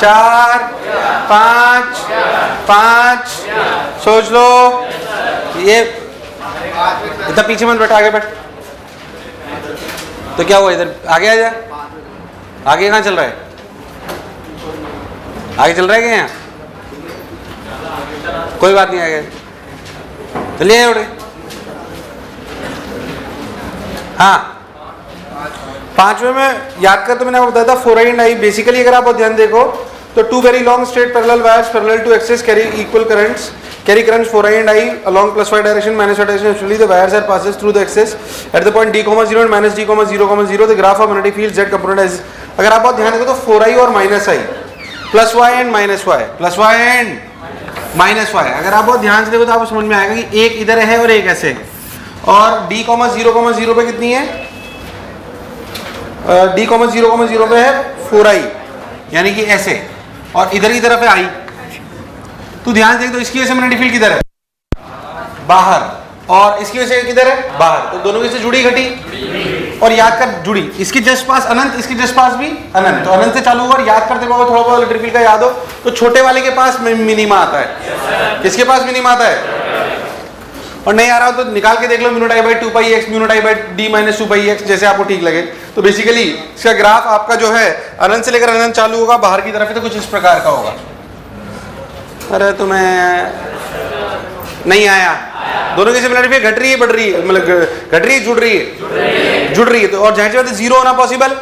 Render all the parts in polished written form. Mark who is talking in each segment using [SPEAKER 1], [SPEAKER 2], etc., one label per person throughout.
[SPEAKER 1] 4 5 5 सोच लो। ये इतना पीछे मत बैठ, आगे बैठ। तो क्या हुआ, इधर आगे आ जा। आगे कहाँ चल रहा है? आगे चल रहा है क्या यहाँ? कोई बात नहीं, आगे चलिए उड़े। हाँ, पांचवें में याद कर, तो मैंने आपको बताया था 4i and i। बेसिकली अगर आप ध्यान देखो तो two very long straight parallel wires parallel to axis carry equal currents, carry currents 4i and i along plus y direction minus y direction. Actually the wires are passes through the axis at the point d, 0 and minus d, 0, 0. The graph of magnetic field z component is, अगर आप बहुत ध्यान देखो तो 4i और minus i, plus y and minus y, plus y and minus y, अगर आप बहुत ध्यान से देखो तो आपको समझ में आएगा कि एक इधर है और एक ऐसे है। और d, 0, 0 पे कितनी है? d, 0, 0 पे है 4i, यानी कि ऐसे, और इधर की तरफ है i। तो ध्यान से देख, तो इसकी वजह से मैग्नेटिक फील्ड किधर है? बाहर, और इसकी वजह से किधर है? बाहर। तो दोनों की से जुड़ी घटी, और याद कर जुड़ी, इसके जस्ट पास अनंत, इसके जस्ट पास भी अनंत, तो अनंत से चालू होगा। और याद करते हुए थोड़ा बहुत इलेक्ट्रिक फील्ड का याद हो तो छोटे वाले के पास मिनिमा आता है, किसके पास मिनिमा आता है? और नहीं आ रहा हो तो निकाल के देख लो, mu naught I by 2 pi x, mu naught I by D minus 2 pi x, जैसे आपको ठीक लगे। तो बेसिकली इसका ग्राफ आपका जो है अनंत से लेकर अनंत चालू होगा, बाहर की तरफ है, तो कुछ इस प्रकार का होगा। अरे तुम्हें नहीं आया? दोनों की सिमिलरिटी घट रही है, बढ़ रही है, मतलब घट रही है, जुड़ रही है, जुड़ रही है। तो और जाहिर सी बात है जीरो होना पॉसिबल,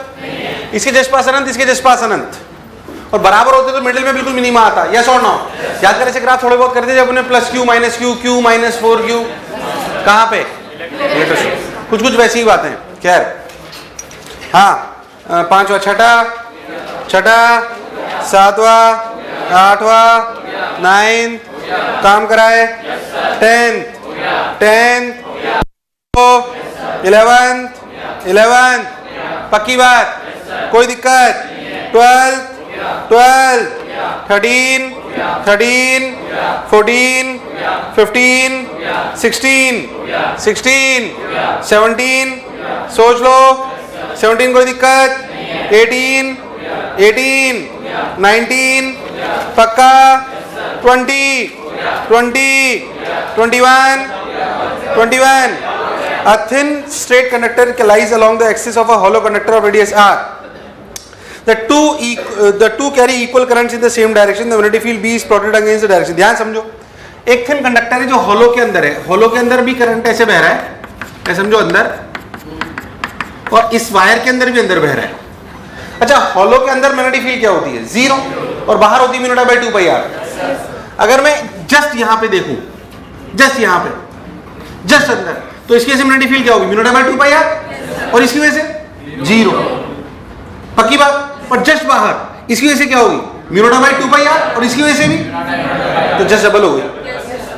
[SPEAKER 1] इसके जस्ट पास अनंत, इसके जस्ट पास अनंत, और बराबर होते तो मिडिल में बिल्कुल मिनिमा आता। यस और नो? याद करें ऐसे ग्राफ थोड़े बहुत करते जब उन्हें plus Q minus Q, Q minus 4q, कहाँ पे? कुछ कुछ वैसी ही बातें। खैर, हाँ, पांचवा, छठा, सातवां, आठवां, 9th, काम कराए, 10th, 11th, पक्की बात, कोई दिक्कत, 12th, 13, 14, 15, 16, 17, सोच लो, 17 कोई दिक्कत, 18, 19, पक्का, 20, 21. A thin straight conductor lies along the axis of a hollow conductor of radius r. The two carry equal currents in the same direction. The magnetic field B is plotted against the direction. ध्यान समझो, एक thin conductor है जो hollow के अंदर है, hollow के अंदर भी करंट ऐसे बह रहा है, ऐसे समझो अंदर, और इस वायर के अंदर भी अंदर बह रहा है। अच्छा, हॉलो के अंदर मैग्नेटिक फील्ड क्या होती है? 0, और बाहर होती है mu naught by 2 pi r। अगर मैं जस्ट यहां पे देखूं, जस्ट यहां पे, जस्ट अंदर, तो इसकी वजह से मैग्नेटिक फील्ड क्या होगी? Mu naught by 2 pi r, और इसकी वजह से 0, पक्की बात। और जस्ट बाहर, इसकी वजह से क्या होगी? Mu naught by 2 pi r, और इसकी वजह से भी, तो जस्ट डबल हो गई।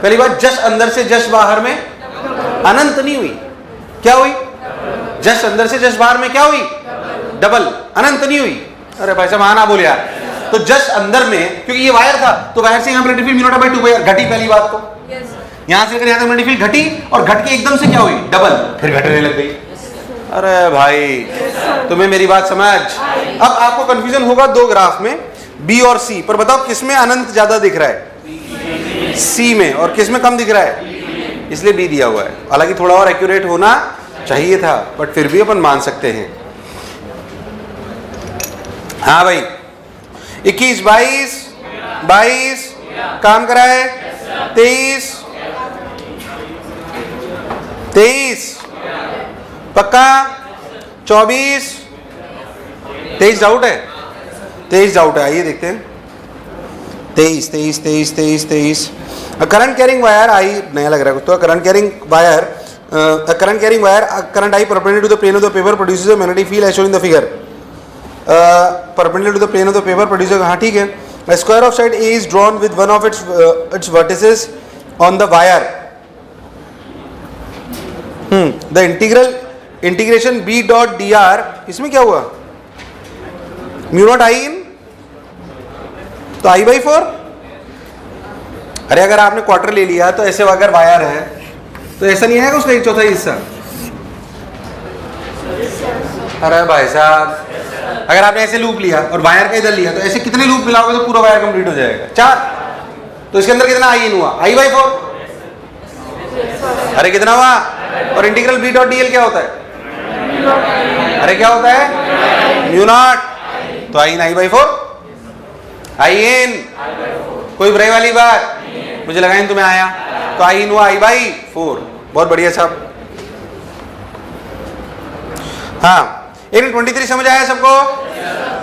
[SPEAKER 1] पहली बात, जस्ट अंदर से जस्ट बाहर में अनंत नहीं हुई, क्या हुई? जस्ट अंदर से जस्ट बाहर में क्या हुई? डबल, अनंत नहीं हुई। अरे भाई साहब आना बोले यार। तो जस्ट अंदर में, क्योंकि ये वायर था, तो वायर से यहाँ magnetic field mu naught by 2 pi r घटी। पहली बात तो यहाँ से लेकर यहाँ तक मैग्नेटिक फील्ड घटी, और घट के एकदम से क्या हुई? डबल, फिर घटने लग गई। अरे भाई, तुम्हें मेरी बात समझ? अब आपको कंफ्यूजन होगा दो ग्राफ में, बी और सी, पर बताओ किसमें अनंत ज्यादा दिख रहा है? सी में। और किसमें कम दिख रहा है? इसलिए बी दिया हुआ है। हालांकि थोड़ा और एक्यूरेट होना चाहिए था, बट फिर भी अपन मान सकते हैं। हाँ भाई, 21, 22, काम कराए, 23, पक्का, 24, 23 डाउट है? 23 डाउट है, आइए देखते हैं। 23। करंट कैरिंग वायर आई, नया लग रहा है तो current carrying wire, current I perpendicular to the plane of the paper produces a magnetic field as shown in the figure. Perpendicular to the plane of the paper produces, हाँ ठीक है। A square of side A is drawn with one of its vertices on the wire. The integration B dot dr, इसमें क्या हुआ? Mu naught आई इन, तो I by 4। अरे अगर आपने क्वार्टर ले लिया तो ऐसे अगर वायर है तो ऐसा नहीं है उसका 1/4 हिस्सा। अरे भाई साहब, अगर आपने ऐसे लूप लिया और वायर का इधर लिया तो ऐसे कितने लूप मिलाओगे तो पूरा वायर कंप्लीट हो जाएगा? 4। तो इसके अंदर कितना आई इन हुआ? I/4। अरे कितना हुआ? और इंटीग्रल B डॉट DL क्या होता है? अरे क्या होता है? Mu naught. तो आई इन I/4, आई इन कोई बुराई वाली बात? मुझे लगा इन तुम्हें आया, तो आई इन हुआ I/4। बहुत बढ़िया साहब। हाँ, 23 समझ आया सबको?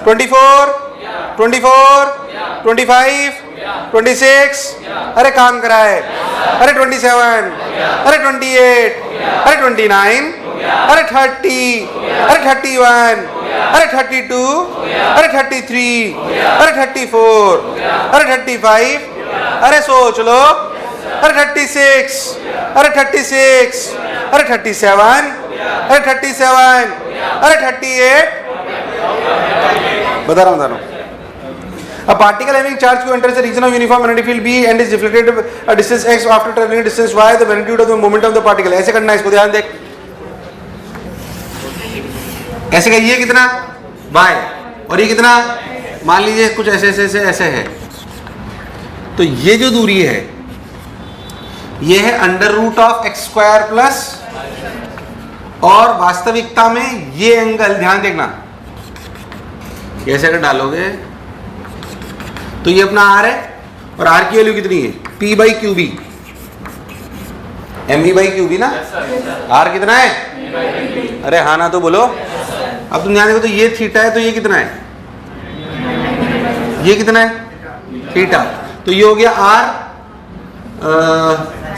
[SPEAKER 1] 24, 24, 25, 26, अरे काम करा है, अरे 27, अरे 28, अरे 29, अरे 30, अरे 31, अरे 32, अरे 33, अरे 34, अरे 35, अरे सोच लो, अरे 36, अरे 36, अरे 37, अरे 37, अरे 38, बता रहा हूँ। A particle having charge Q enters a region of uniform magnetic field B and is deflected a distance x after traveling a distance y. The magnitude of the moment of the particle. ऐसे करना है इसको, ध्यान देख। ऐसे का ये कितना y और ये कितना, मान लीजिए कुछ ऐसे है। तो ये जो दूरी है ये है √(x²) प्लस, और वास्तविकता में ये एंगल ध्यान देखना, कैसे अगर डालोगे तो ये अपना r है और r की वैल्यू कितनी है? P/QB, MV/QB ना। r कितना है? अरे हाँ ना तो बोलो। अब तुम ध्यान देखो तो ये थीटा है, तो ये कितना है? ये कितना है? थीटा। तो ये हो गया r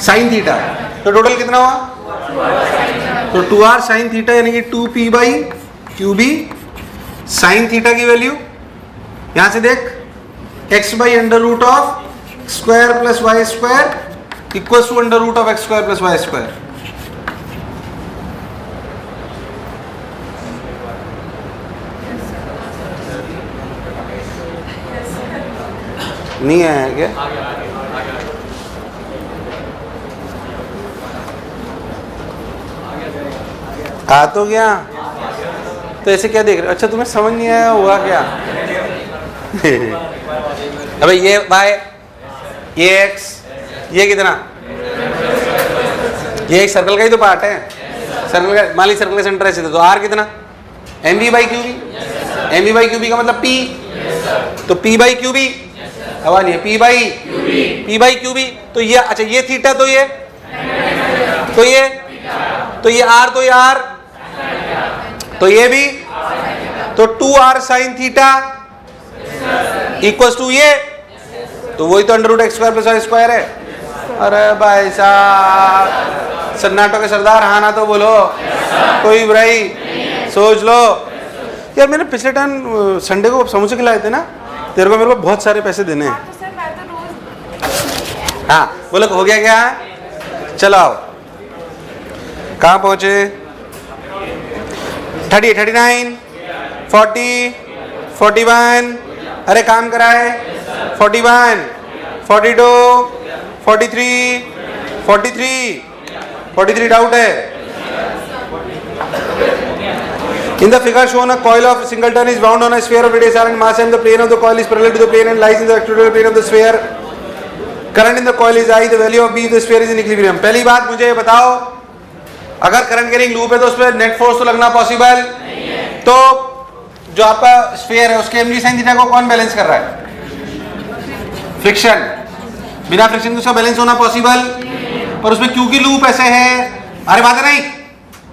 [SPEAKER 1] sin थीटा। तो टोटल कितना हुआ? तो 2r sin थीटा यानी कि 2P/QB sin थीटा की वैल्यू यहां से देख, x/√(x² + y² equals to √(x² + y²। नहीं आया क्या? आ तो गया। तो ऐसे क्या देख रहे हो? अच्छा तुम्हें समझ नहीं आया, हुआ क्या? अबे ये y, ये x, ये कितना? ये एक सर्कल का ही तो पार्ट है। सर्कल का, मान ली सर्कल का सेंटर ऐसे, तो r कितना? MV/QB। MV/QB का मतलब P, तो P/QB हवा नहीं है, P/QB। तो ये, अच्छा ये थीटा, तो ये r, तो ये भी, तो 2r sin theta equals to ये, तो वही तो √(x² + y² है। अरे भाई साहब, सन्नाटो के सरदार, हाँ ना तो बोलो, कोई बुराई, सोच लो। यार मैंने पिछले टाइम संडे को समोसे खिलाए थे ना, तेरे को मेरे को बहुत सारे पैसे देने हैं। हाँ बोलो, हो गया क्या? चलो आओ, कहाँ पहुंचे? 30, 39, 40, 41, अरे काम करा है, 41, 42, 43, 43 डाउट है। In the figure shown, a coil of singleton is wound on a sphere of radius r and mass m. The plane of the coil is parallel to the plane and lies in the equatorial plane of the sphere. Current in the coil is I. The value of B of the sphere is in equilibrium. पहली बात मुझे ये बताओ, अगर current carrying loop है तो उस पर नेट फोर्स तो लगना पॉसिबल नहीं है। तो जो आपका स्फीयर है उसके mg sin थीटा को कौन बैलेंस कर रहा है? फ्रिक्शन। बिना फ्रिक्शन उसका बैलेंस होना पॉसिबल, पर उसमें क्योंकि लूप ऐसे है, अरे बात नहीं,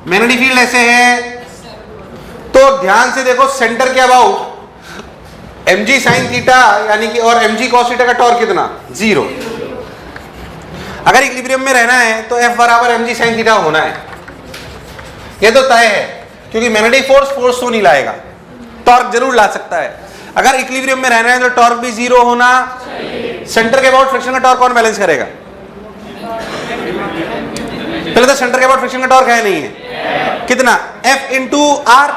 [SPEAKER 1] मैग्नेटिक फील्ड ऐसे है, तो ध्यान से देखो सेंटर के अबाउट mg sin थीटा यानी कि, और mg cos थीटा का टॉर्क कितना? 0। अगर इक्विलिब्रियम में रहना है तो F बराबर mg sin थीटा होना है, ये तो तय है, क्योंकि मैग्नेटिक फोर्स तो नहीं लाएगा, टॉर्क जरूर ला सकता है। अगर इक्विलिब्रियम में रहना है तो टॉर्क भी 0 होना। सेंटर के अबाउट फ्रिक्शन का टॉर्क कौन बैलेंस करेगा? पहले तो सेंटर के अबाउट फ्रिक्शन का टॉर्क है नहीं है, कितना? F इंटू आर,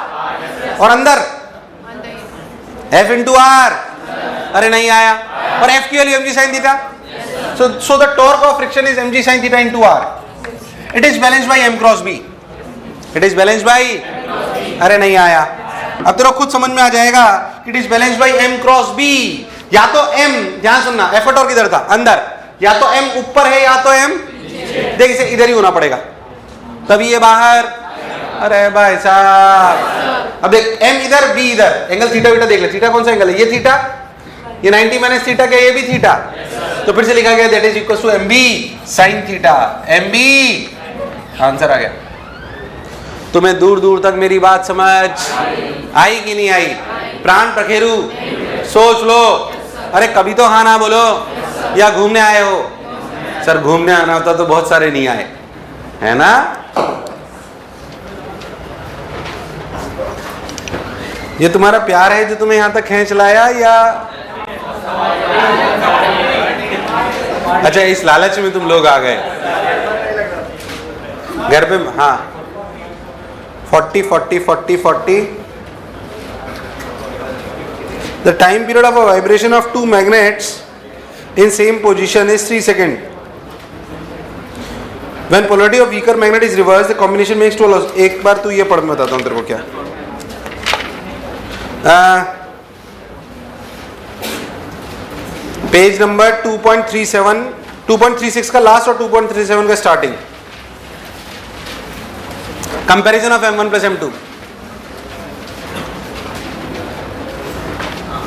[SPEAKER 1] और अंदर F इंटू आर, अरे नहीं आया, और F की value mg sin theta, so the torque of friction is mg sin theta into r. It is balanced by m cross b. It is balanced by, अरे नहीं आया, अब तेरा खुद समझ में आ जाएगा कि it is balanced by m cross b। या तो m, ध्यान सुनना, एफर्ट और किधर था, अंदर, या तो m ऊपर है या तो m, देख इसे इधर ही होना पड़ेगा तभी ये बाहर। अरे भाई साहब, अब देख m इधर b इधर, एंगल थीटा बीटा देख ले, थीटा कौन सा एंगल है, ये थीटा, ये 90 माइनस थीटा क्या, ये भी थीटा, तो फिर से लिखा गया that is equal to mb sin theta, mb, answer आ गया। तुम्हें दूर दूर तक मेरी बात समझ आई कि नहीं आई? प्राण प्रखेरु, सोच लो। अरे कभी तो हाँ ना बोलो, या घूमने आए हो? सर घूमने आना होता तो बहुत सारे नहीं आए, है ना? ये तुम्हारा प्यार है जो तुम्हें यहां तक खींच लाया, या अच्छा इस लालच में तुम लोग आ गए घर पे? हाँ 40 40 40 40। The time period of a vibration of two magnets in same position is 3 seconds. When polarity of weaker magnet is reversed, the combination makes 2 loss. एक बार तू ये पढ़, मैं बताता हूँ तेरे को क्या। पेज नंबर 2.37, 2.36 का लास्ट और 2.37 का starting. Comparison of M1 plus M2।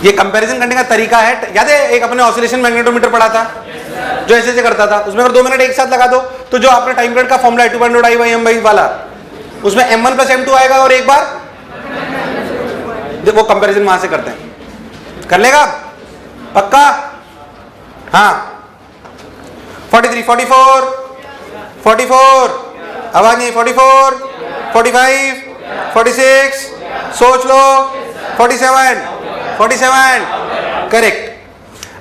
[SPEAKER 1] ये कंपैरिजन करने का तरीका है, याद है एक अपने ऑसिलेशन मैग्नेटोमीटर पढ़ा था जो ऐसे करता था, उसमें अगर 2 मिनट एक साथ लगा दो तो जो आपने टाइम पीरियड का फॉर्मूला 2.I/m वाला, उसमें M1 प्लस M2 आएगा और एक बार वो कंपैरिजन वहां से करते हैं। कर लेगा पक्का? हाँ 43 44 44, आवाज नहीं, 44 45 46, सोच लो, 47 47, correct.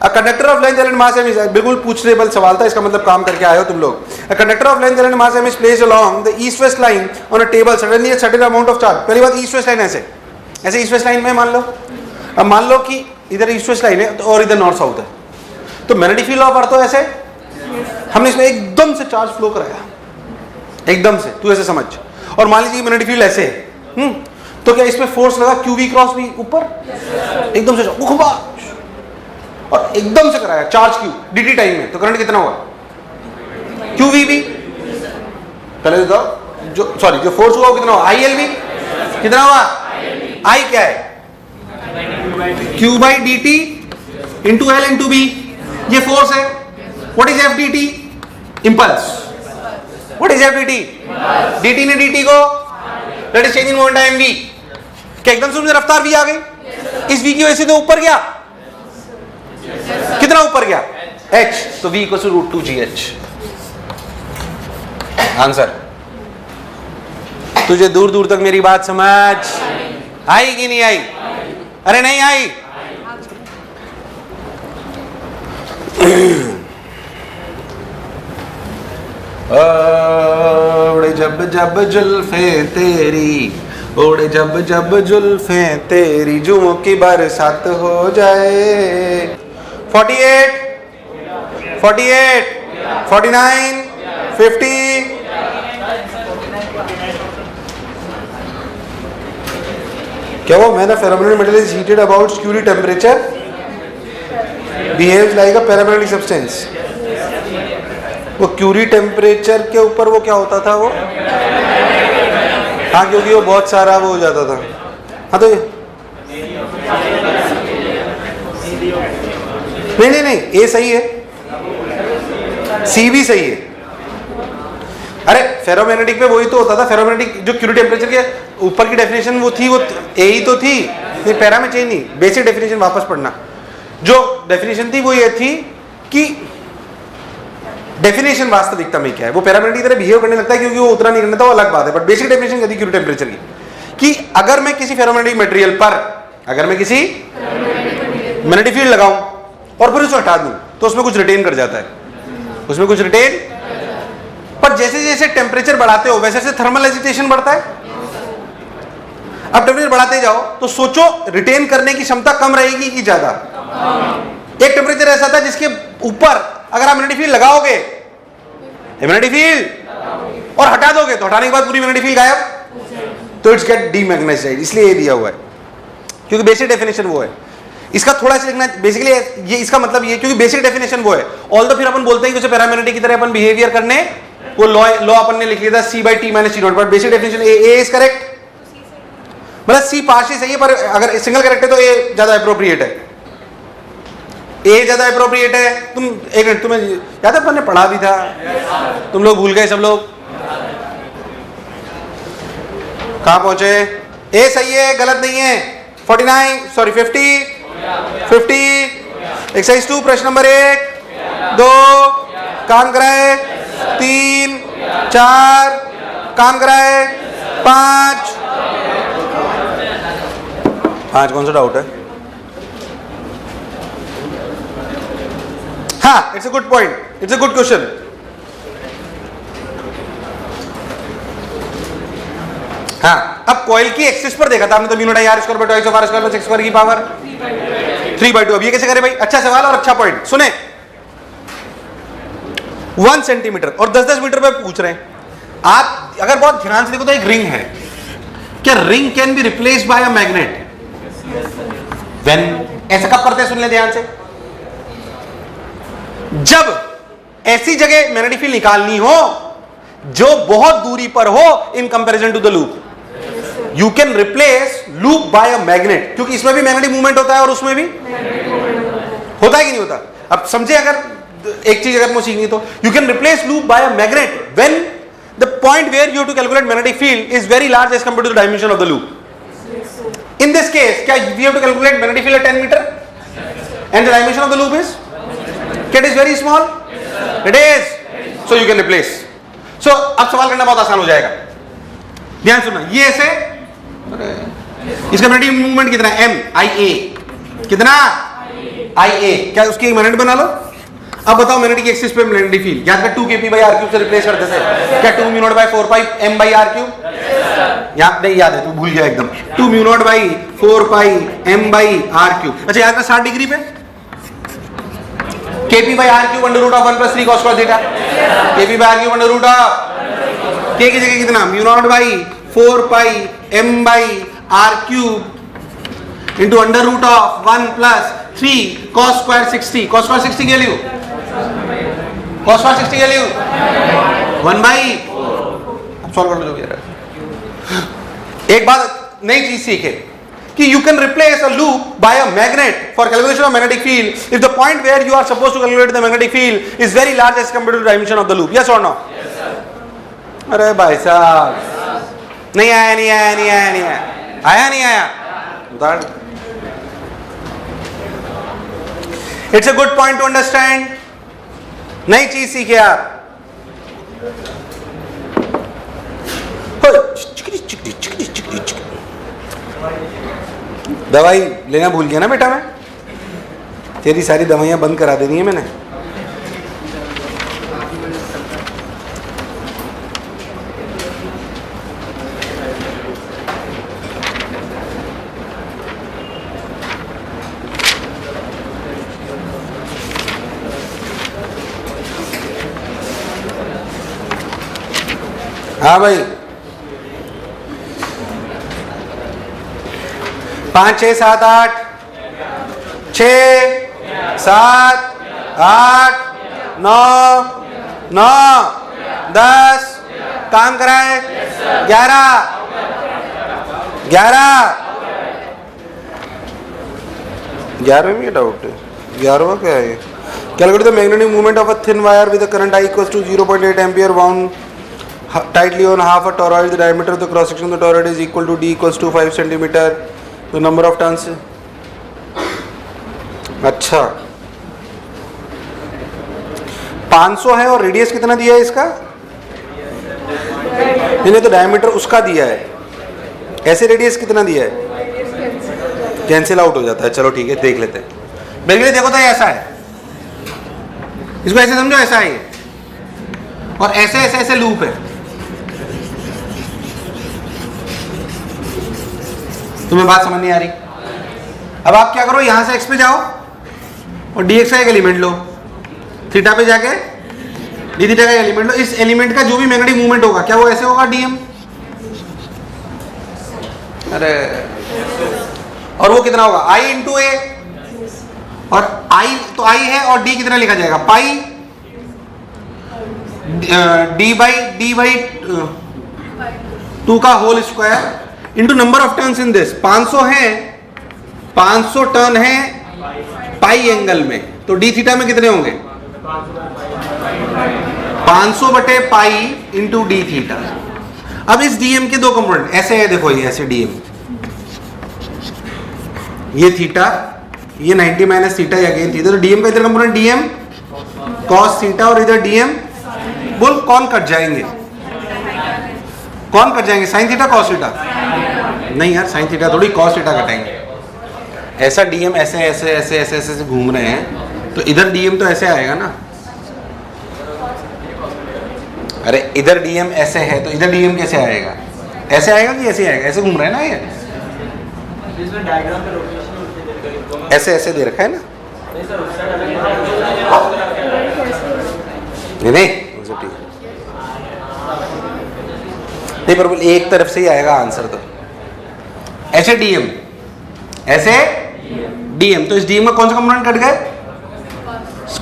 [SPEAKER 1] A conductor of length and mass m is, बिल्कुल पूछनेबल सवाल था, इसका मतलब काम करके आए हो तुम लोग। A conductor of length and mass m is placed along the east west line on a table, suddenly a certain amount of charge. पहली बात, ईस्ट वेस्ट लाइन ऐसे ऐसे ईस्ट वेस्ट लाइन में मान लो, अब मान लो कि इधर ईस्ट वेस्ट लाइन है और इधर नॉर्थ साउथ है, तो मैग्नेटिक फील्ड ऑफ अर्थ ऐसे, हमने इसमें एकदम से चार्ज फ्लो कराया, एकदम से, तू ऐसे समझ। और मान लीजिए मैग्नेटिक फील्ड ऐसे है, तो क्या इसमें फोर्स लगा QV क्रॉस V ऊपर, एकदम से और एकदम से कराया चार्ज Q dt टाइम में, तो करंट कितना हुआ? QVB। पहले तो जो सॉरी जो फोर्स हुआ वो कितना हुआ? ILV। कितना हुआ? I क्या है? Q by dt into L into B, ये फोर्स है। What is FDT? Impulse। What is FDT? dt ने dt को, that is change in moment time V। क्या एकदम से मुझे रफ्तार V आ गई? इस V की वजह से तो ऊपर गया, कितना ऊपर गया? h, तो v equal to √2gh। Answer. तुझे दूर दूर तक मेरी बात समझ आई कि नहीं आई? अरे नहीं आई? ओढ़े जब जब जुल्फे तेरी, ओढ़े जब जब जुल्फे तेरी, जुमों की बरसात हो जाए। 48 48 49 50। क्या वो when ferromagnetic metal is heated about its Curie temperature, behaves like a paramagnetic substance. वो क्यूरी टेम्परेचर के ऊपर वो क्या होता था वो? हाँ क्योंकि वो बहुत सारा वो हो जाता था। हाँ तो नहीं ए सही है, सी भी सही है। अरे फेरोमैग्नेटिक पे वही तो होता था, फेरोमैग्नेटिक जो क्यूरी टेम्परेचर के ऊपर की डेफिनेशन वो थी, वो ए ही तो थी, नहीं पैरा में चेंज नहीं, बेसिक डेफिनेशन वापस पढ़ना। जो डेफिनेशन थी वो ये थी कि डेफिनेशन वास्तविकता में क्या है, वो पैरामैग्नेटिक की तरह बिहेव करने लगता है क्योंकि वो उतना नहीं करना था, वो अलग बात है। बट बेसिक डेफिनेशन क्या थी क्यूरी टेम्परेचर की, कि अगर मैं किसी फेरोमैग्नेटिक मटेरियल पर, अगर मैं किसी मैग्नेटिक फील्ड लगाऊं और फिर उसे हटा दूं तो उसमें कुछ रिटेन कर जाता है, उसमें कुछ रिटेन। पर जैसे जैसे टेम्परेचर बढ़ाते हो वैसे वैसे थर्मल एजिटेशन बढ़ता है। अब टेम्परेचर बढ़ाते जाओ तो सोचो रिटेन करने की क्षमता कम रहेगी कि ज्यादा? एक टेम्परेचर ऐसा था जिसके ऊपर अगर आप मैग्नेटिक फील्ड लगाओगे, मैग्नेटिक फील्ड और हटा दोगे तो हटाने के बाद पूरी मैग्नेटिक फील्ड गायब, तो इट्स गेट डीमैग्नेटाइज्ड, इसलिए ये दिया हुआ है। क्योंकि बेसिक डेफिनेशन वो है। इसका थोड़ा सा लिखना बेसिकली ये, इसका मतलब ये क्योंकि बेसिक डेफिनेशन वो है। ऑल द फिर अपन बोलते हैं कि उसे पैरामेग्नेटिक की तरह अपन बिहेवियर करने, वो लॉ अपन ने लिख लिया था C by T minus T naught, but basic definition A is correct. मतलब सी पार्शियल सही है, पर अगर सिंगल करेक्ट है तो ए ज्यादा अप्रोप्रिएट है, ए ज्यादा अप्रोप्रिएट है। तुम एक मिनट, तुम्हें याद है अपन ने पढ़ा भी था, तुम लोग भूल गए सब लोग, कहां पहुंचे? ए सही है, गलत नहीं है। 49 सॉरी 50 एक्सरसाइज 2 प्रश्न नंबर 1 2 काम कराए, 3 4 काम कराए, 5 कौन सा डाउट है? हाँ, it's a good point, it's a good question. हाँ, अब कॉइल की एक्सिस पर देखा था हमने तो mu naught I R square by twice of R square plus X square की पावर 3/2। अब ये कैसे करे भाई? अच्छा सवाल और अच्छा पॉइंट सुने। 1 सेंटीमीटर और 10-10 मीटर पे पूछ रहे हैं। आप अगर बहुत ध्यान से देखो तो एक रिंग है, क्या ring can be replaced by a magnet? When, ऐसा कब करते हैं? सुन ले ध्यान से। जब ऐसी जगह मैग्नेटिक फील्ड निकालनी हो जो बहुत दूरी पर हो in comparison to the loop, you can replace loop by a magnet, क्योंकि इसमें भी मैग्नेटिक मूवमेंट होता है और उसमें भी होता है कि नहीं होता? अब समझे, अगर एक चीज अगर मुझे सीखनी तो you can replace loop by a magnet when the point where you have to calculate magnetic field is very large as compared to the dimension of the loop. In this case, क्या we have to calculate magnetic field at 10 meter and the dimension of the loop is? It is very small. It is. So you can replace. So अब सवाल करना बहुत आसान हो जाएगा। ध्यान सुनना, ये ऐसे, इसका मैग्नेटिक मूवमेंट कितना है? M I A, कितना? I A। क्या उसकी एक मैग्नेट बना लो। अब बताओ मैग्नेटिक एक्सिस पे मैग्नेटिक फील्ड याद कर 2 kp by r cube से रिप्लेस करते थे क्या? 2 mu naught by 4 pi m by r cube। याद नहीं? याद है, तू भूल गया एकदम। 2 mu naught by 4 pi m by r cube। अच्छा याद कर 60 डिग्री पे kp by r cube under root of 1 plus 3 cos square theta। kp by r cube under root of k की जगह कितना? Mu naught by 4 pi m by r cube into under root of 1 plus 3 cos square 60। cos square 60 की value, cos square 60 की value 1 by, अब solve कर लो जो भी है। एक बात नई चीज सीखे कि you can replace a loop by a magnet for calculation of magnetic field if the point where you are supposed to calculate the magnetic field is very large as compared to the dimension of the loop। Yes or no? Yes sir। अरे भाई साहब, नहीं आया नहीं आया नहीं आया नहीं आया आया नहीं आया उदाहरण। It's a good point to understand। नई चीज सीखे आप। दवाई लेना भूल गया ना बेटा मैं, तेरी सारी दवाइयां बंद करा देनी है मैंने। हाँ भाई, 5 6 7 8 6 7 8 9 9 10 काम कराए 11 में डाउट है। 11वां क्या है? Calculate the magnetic movement of a thin wire with a current I equals to 0.8 ampere bound tightly on half a toroid। The diameter of the cross section of the toroid is equal to D equals to 5 centimeter। The number of turns। अच्छा 500 है और radius कितना दिया है इसका? इन्हें तो diameter उसका दिया है, ऐसे रेडियस कितना दिया है? कैंसिल आउट हो जाता है। चलो ठीक है, देख लेते हैं। बेसिकली देखो तो ऐसा है, इसको ऐसे समझो, ऐसा है और ऐसे ऐसे ऐसे लूप है। तुम्हें बात समझ नहीं आ रही? अब आप क्या करो, यहां से x पे जाओ और dx का एक एलिमेंट लो, थीटा पे जाके डी थीटा का एलिमेंट लो। इस एलिमेंट का जो भी मैग्नेटिक मूवमेंट होगा क्या वो ऐसे होगा dm? अरे और वो कितना होगा I इंटू ए, और I तो I है और D कितना लिखा जाएगा पाई D बाई 2 का whole square into number of turns in this 500 है, 500 टर्न है पाई एंगल में, तो डी थीटा में कितने होंगे 500 बटे पाई इंटू डी थीटा। अब इस डीएम के दो कंपोनेंट ऐसे है, देखो ये ऐसे डीएम, ये थीटा, ये 90 माइनस थीटा या अगेन थीटा, तो डीएम का इधर कंपोनेंट डीएम कॉस थीटा और इधर डीएम, बोल कौन कट जाएंगे, कौन कट जाएंगे साइन थीटा कॉस थीटा, नहीं यार साइन थीटा थोड़ी कॉस थीटा कटेंगे। ऐसा डीएम ऐसे ऐसे ऐसे ऐसे ऐसे घूम रहे हैं, तो इधर डीएम तो ऐसे आएगा ना, अरे इधर डीएम ऐसे है तो इधर डीएम कैसे आएगा, ऐसे आएगा कि ऐसे आएगा, ऐसे घूम रहे हैं ना ये, ऐसे ऐसे दे रखा है ना, नहीं नहीं पर एक तरफ से ही आएगा आंसर, तो ऐसे डीएम ऐसे डीएम, तो इस डीएम में कौन से कंपोनेंट कट गए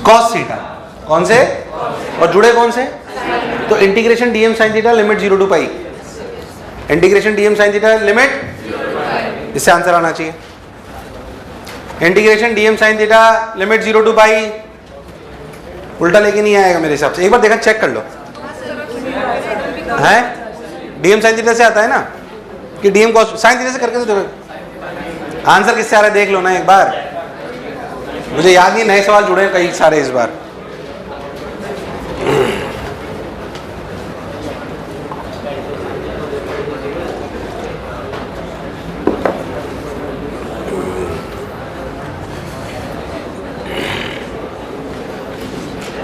[SPEAKER 1] कॉस थीटा, कौन से और जुड़े कौन से, तो integration dm sine theta limit 0 to pi, integration dm sine theta limit, इससे आंसर आना चाहिए, integration dm sine theta limit 0 to pi, उल्टा लेके नहीं आएगा मेरे हिसाब से, एक बार देखा चेक कर लो है, डीएम साइन थीटा से आता है ना कि डीएम कॉस साइन थीटा से करके तो देखो आंसर किससे आ रहा है, देख लो ना एक बार, मुझे याद नहीं, नए सवाल जुड़े हैं कई सारे इस बार।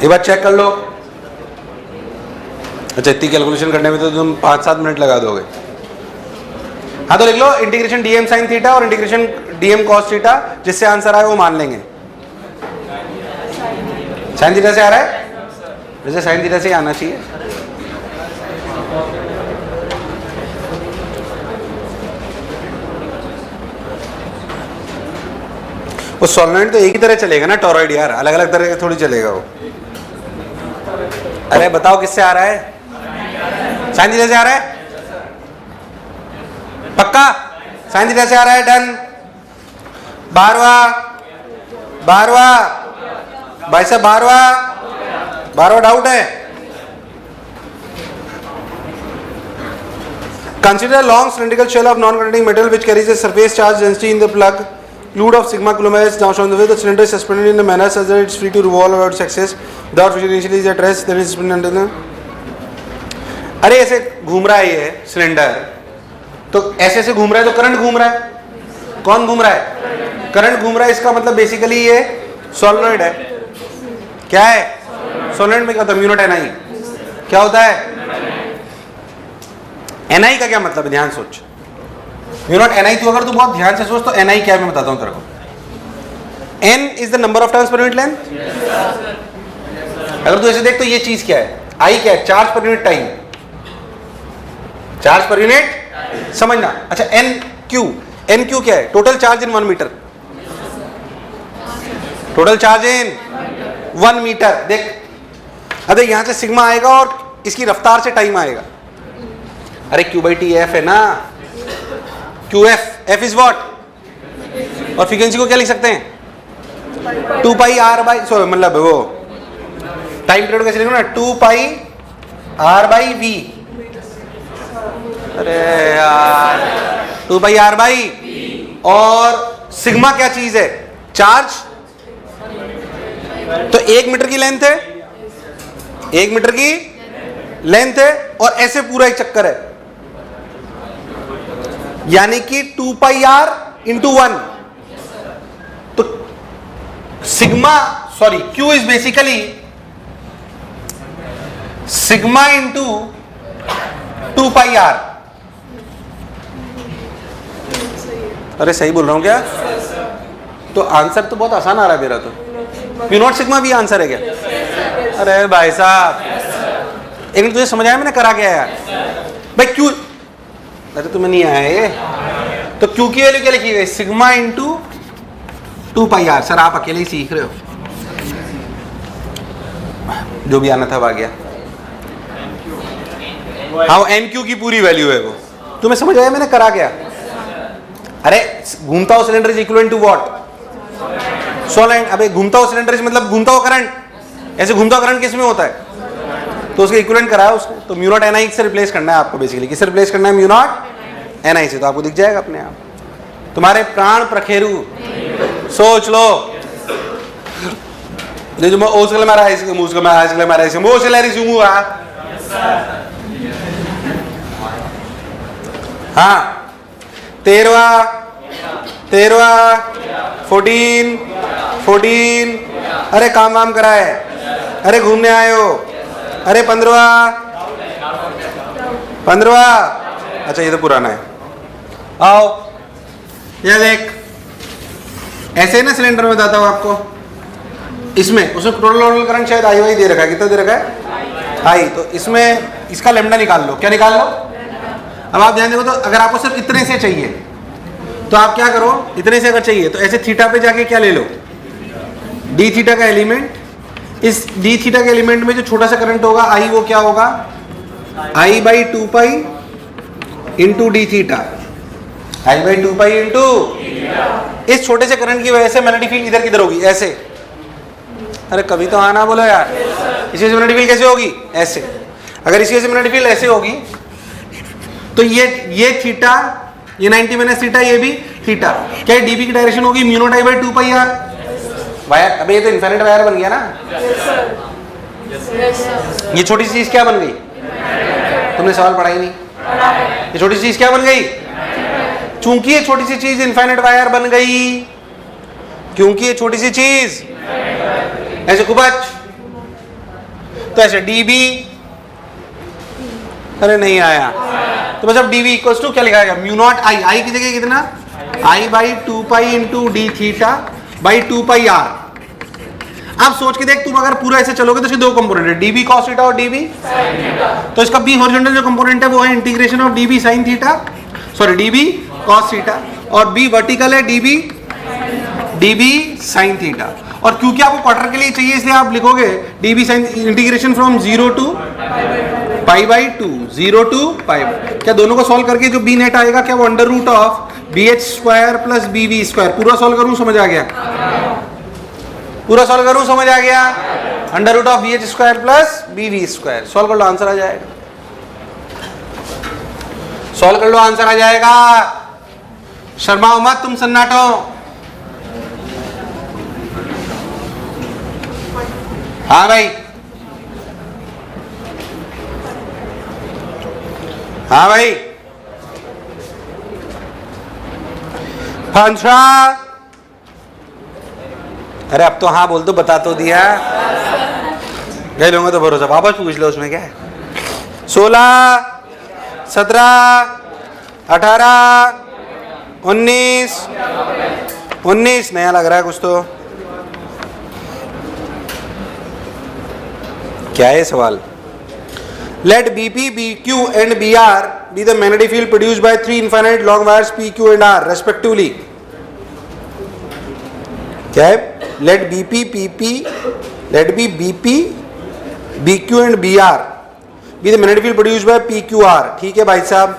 [SPEAKER 1] एक बार चेक कर लो, अच्छा इतनी कैलकुलेशन करने में तो तुम 5-7 मिनट लगा दोगे। हाँ तो लिख लो इंटीग्रेशन डीएम साइन थीटा और इंटीग्रेशन डीएम कॉस थीटा, जिससे आंसर आए वो मान लेंगे। साइन थीटा से आ रहा है, वैसे साइन थीटा से ही आना चाहिए। वो सॉल्वेंट तो एक ही तरह चलेगा ना टोरॉइड यार, अलग अलग तरह का थोड़ी चलेगा वो। अरे बताओ किससे आ रहा है, साइन थीटा से आ रहा है पक्का, साइन थीटा से आ रहा है, डन। 12वां भाई साहब 12वां डाउट है, consider long cylindrical shell of non-conducting metal which carries a surface charge density in the plug fluid of sigma coulomb is now shown the way the cylinder is suspended in a manner such that it's free to revolve about its axis without friction initially is at rest then is suspended under the, अरे ऐसे घूम रहा है ये cylinder, तो ऐसे ऐसे घूम रहा है तो करंट घूम रहा है, कौन घूम रहा है करंट घूम रहा है, इसका मतलब बेसिकली ये सोलेनॉइड है, क्या है सोलेनॉइड में क्या होता है म्यू नॉट एन आई, क्या होता है एन आई का क्या मतलब है, ध्यान सोच, म्यू नॉट एन आई, तो अगर तू बहुत ध्यान से सोच तो एन आई क्या है मैं बताता हूं तेरे को, N is the number of turns per unit length, अगर तू ऐसे देख तो ये चीज क्या है, आई क्या है charge per unit time, charge per unit समझना। अच्छा एन क्यू क्या है, total charge in 1 meter, total charge in 1 meter. देख अरे यहां से सिग्मा आएगा और इसकी रफ्तार से टाइम आएगा, अरे क्यू बाई टी एफ है ना, क्यू एफ इज व्हाट, और फ्रीक्वेंसी को क्या लिख सकते हैं 2 पाई आर बाई, मतलब वो टाइम पीरियड कैसे लिखो ना 2 पाई आर बाई वी, अरे यार 2 पाई आर बाई, और सिग्मा क्या चीज है चार्ज, तो 1 मीटर की लेंथ है, 1 मीटर की लेंथ है और ऐसे पूरा एक चक्कर है, यानी कि 2 पाई आर इंटू 1, तो sigma sorry Q is basically sigma into 2 pi R, अरे सही बोल रहा हूं क्या, तो आंसर तो बहुत आसान आ रहा है मेरा, तो म्यू नॉट सिग्मा भी आंसर है क्या, अरे भाई साहब एक मिनट तुझे समझ आया मैंने करा क्या यार भाई क्यों, अरे तुम्हें नहीं आया ये तो Q की वैल्यू क्या लिखी गई? Sigma into 2πr। सर आप अकेले ही सीख रहे हो, जो भी आना था आ गया। हाँ NQ की पूरी वैल्यू है वो। तुम्हें समझ आया मैंने करा क्या? अरे घूमता हुआ cylinder is equivalent to what? Solid. अबे घूमता हुआ सिलेंडर मतलब घूमता हुआ करंट। ऐसे घूमता हुआ करंट किस में होता है? तो उसके इक्विवेलेंट कराया उसने। तो म्यू नॉट NI से रिप्लेस करना है आपको बेसिकली। किससे रिप्लेस करना है? म्यू नॉट NI से। तो आपको दिख जाएगा अपने आप। तुम्हारे प्राण प्रखेरु सोच लो। जो मैं ओस मारा है इसके मुंह से मैं आज मारा है वो से लहरी सुमू आ। हाँ 13 14 अरे काम वाम करा है, अरे घूमने आए हो, अरे 15 अच्छा ये तो पुराना है। आओ ये देख, ऐसे ना सिलेंडर में बताता हूँ आपको। इसमें उसमें टोटल करंट शायद आई दे रखा है। कितना दे रखा है? आई। तो इसमें इसका लेमडा निकाल लो। क्या निकाल लो? अब आप ध्यान देखो, तो अगर आपको सिर्फ इतने से चाहिए तो आप क्या करो, इतने से अगर चाहिए तो ऐसे थीटा पे जाके क्या ले लो? डी थीटा का एलिमेंट। इस डी थीटा के एलिमेंट में जो छोटा सा करंट होगा आई, वो क्या होगा? I by 2π into D theta. I by 2π into. इस छोटे से करंट की वजह से मैग्नेटिक फील्ड इधर किधर होगी? ऐसे। अरे कभी तो आना बोलो यार। इसी से मैग्नेटिक फील्ड कैसे होगी? ऐसे। अगर इसी से मैग्नेटिक फील्ड ऐसे होगी तो ये थीटा, ये 90 माइनस थीटा, ये भी थीटा। क्या डीबी की डायरेक्शन होगी? Mu naught I by 2πr wire. अबे ये तो इनफाइनाइट वायर बन गया ना। ये छोटी सी चीज क्या बन गई? तुमने सवाल पढ़ा ही नहीं। ये छोटी सी चीज क्या बन गई? चूंकि ये छोटी सी चीज इनफाइनाइट वायर बन गई, क्योंकि ये छोटी सी चीज ऐसे कुबच, तो ऐसे डीबी। अरे नहीं आया तो बस अब डीबी इक्वल्स टू क्या लिखा जाएगा? म्यू नॉट आई। आई की जगह कितना? I by 2π into D theta by 2πr। अब सोच के देख, तुम अगर पूरा ऐसे चलोगे तो इसके दो कंपोनेंट है, डीबी कॉस थीटा और डीबी। तो इसका बी हॉरिजॉन्टल जो कंपोनेंट है वो है integration of dB sine theta, sorry dB cos theta, और बी वर्टिकल है डीबी साइन थीटा। और क्योंकि आपको क्वार्टर के लिए चाहिए इसलिए आप लिखोगे DB sine integration from 0 to π/2 0 to π। क्या दोनों को सॉल्व करके जो बी नेट आएगा क्या वो under root of BH² plus BV²। पूरा सॉल्व करूं? समझ आ गया? पूरा सॉल्व करूं? समझ आ गया? Under root of BH² plus BV²। Solve कर लो, आंसर आ जाएगा। सॉल्व कर लो, आंसर आ जाएगा। शर्माओ मत तुम सन्नाटो। हाँ भाई, हाँ भाई। 15। अरे अब तो हाँ बोल दो, बता तो दिया। ले लूंगा तो भरोसा, वापस पूछ लो उसमें क्या है। 16 17 18 19 नया लग रहा है कुछ तो। क्या है सवाल? Let BP, BQ and BR be the magnetic field produced by three infinite long wires PQ and R respectively. क्या है? Let BP, BQ and BR be the magnetic field produced by PQR. ठीक है भाई साहब।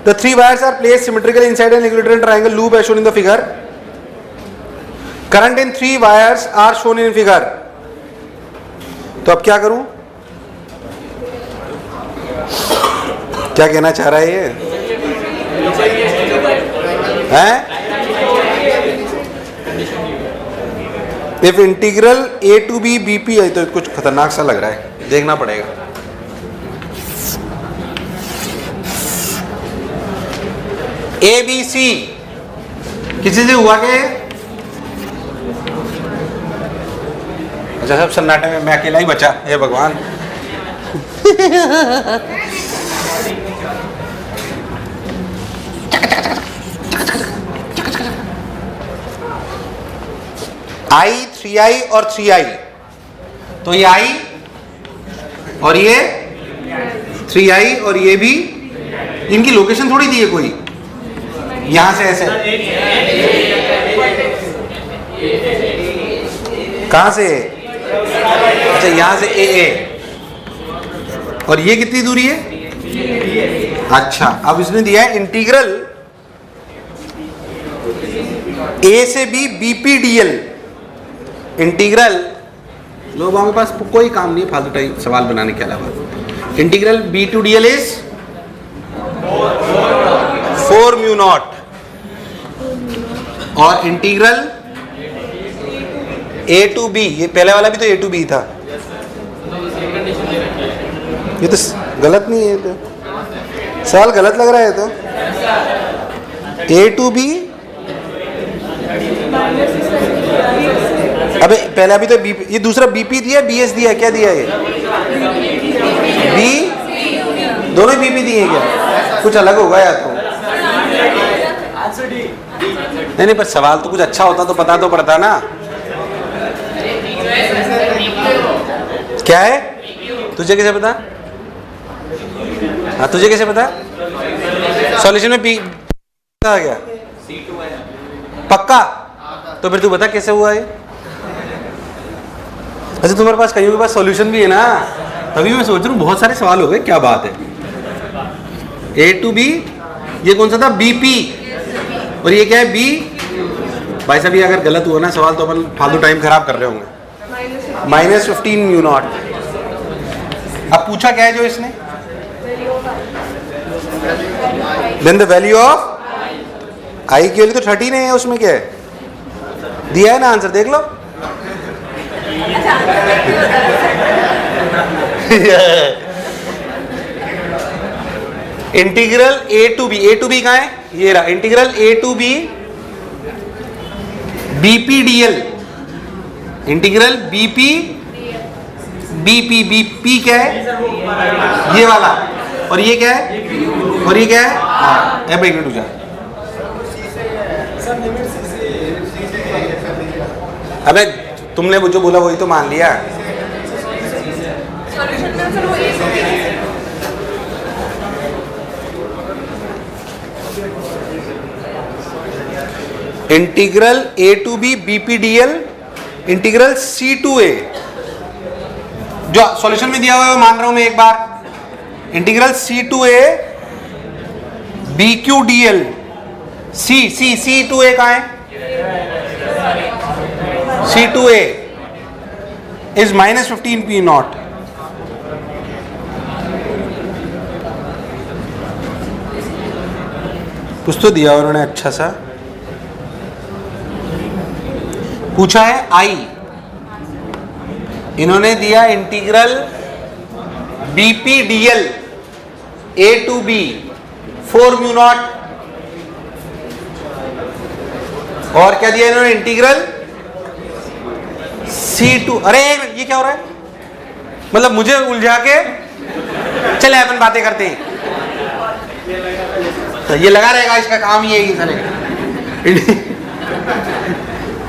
[SPEAKER 1] The three wires are placed symmetrically inside an equilibrium triangle loop as shown in the figure. Current in three wires are shown in figure. तो अब क्या करूं? क्या कहना चाह रहा है ये? हैं? If integral A to B BP है तो कुछ खतरनाक सा लग रहा है, देखना पड़ेगा। ABC किसी से हुआ के? अच्छा सब सन्नाटे में मैं अकेला ही बचा, हे भगवान। I 3I और 3I, तो ये I और ये 3I और ये भी, इनकी लोकेशन थोड़ी दी है कोई। यहां से ऐसे, कहां से? अच्छा यहां से ए, और ये कितनी दूरी है? अच्छा, अब इसने दिया है इंटीग्रल ए से बी बीपीडीएल। इंटीग्रल, लोगों के पास कोई काम नहीं है फालतू टाइम सवाल बनाने के अलावा। Integral B to D L is 4 mu naught, और इंटीग्रल ए टू बी, ये पहले वाला भी तो ए टू बी था, ये तो गलत नहीं है, तो सवाल गलत लग रहा है। तो ए टू बी, अबे पहले अभी तो बी, ये दूसरा बीपी दिया, बीएस दिया, क्या दिया ये? बी, दोनों बीपी दिए क्या? कुछ अलग होगा या तो नहीं, पर सवाल तो कुछ अच्छा होता तो पता तो पड़ता ना। क्या है? तुझे कैसे पता? हाँ तुझे कैसे पता? सॉल्यूशन में पी आ गया पक्का? तो फिर तू बता कैसे हुआ ये? अच्छा तुम्हारे पास कईयों के पास सॉल्यूशन भी है ना, तभी मैं सोच रहा हूँ बहुत सारे सवाल हो गए, क्या बात है। ए टू बी, ये कौन सा था? बीपी, और ये क्या है? बी। भाई साहब ये अगर गलत हुआ ना सवाल तो अपन फालतू टाइम खराब कर रहे होंगे। -15 म्यू नॉट। अब पूछा क्या है जो इसने? देन द वैल्यू ऑफ आई की वैल्यू तो 13 है, उसमें क्या है दिया है ना आंसर, देख लो। Integral A to B, A to B कहाँ है? ये रहा, integral A to B BPDL, integral BP, BP, BP क्या है? ये वाला, और ये क्या है? और ये क्या है? एफ इक्वल टू जा। अबे तुमने जो बोला वही तो मान लिया। Integral A to B BPDL, integral C to A, जो सॉल्यूशन में दिया हुआ है मान रहा हूं मैं एक बार। Integral C to A B Q D L, C to A कहां है? C to A is -15 P naught. कुछ तो दिया उन्होंने अच्छा सा, पूछा है आई, इन्होंने दिया integral BPDL A to B 4 mu naught, और क्या दिया इन्होंने? Integral C2। अरे ये क्या हो रहा है? मतलब मुझे उलझा के चले अपन बातें करते हैं, तो ये लगा रहेगा, इसका काम ही है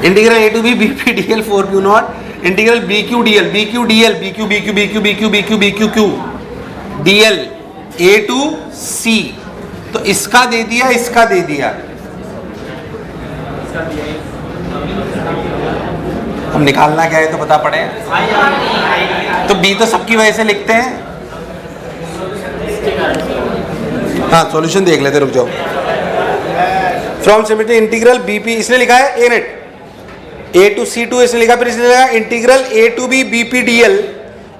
[SPEAKER 1] integral A to B BPDL 4 mu naught, integral BQDL, BQDL, BQ BQ BQ BQ BQ BQ Q DL A to C. तो इसका दे दिया, इसका दे दिया, हम निकालना क्या है तो पता पड़े। तो बी तो सबकी वजह से लिखते हैं। हाँ सॉल्यूशन देख लेते, रुक जाओ। फ्रॉम सिमेट्री इंटीग्रल बीपी, इसने लिखा है A net, A to C to इसने लिखा, फिर इसने लिखा integral A to B BPDL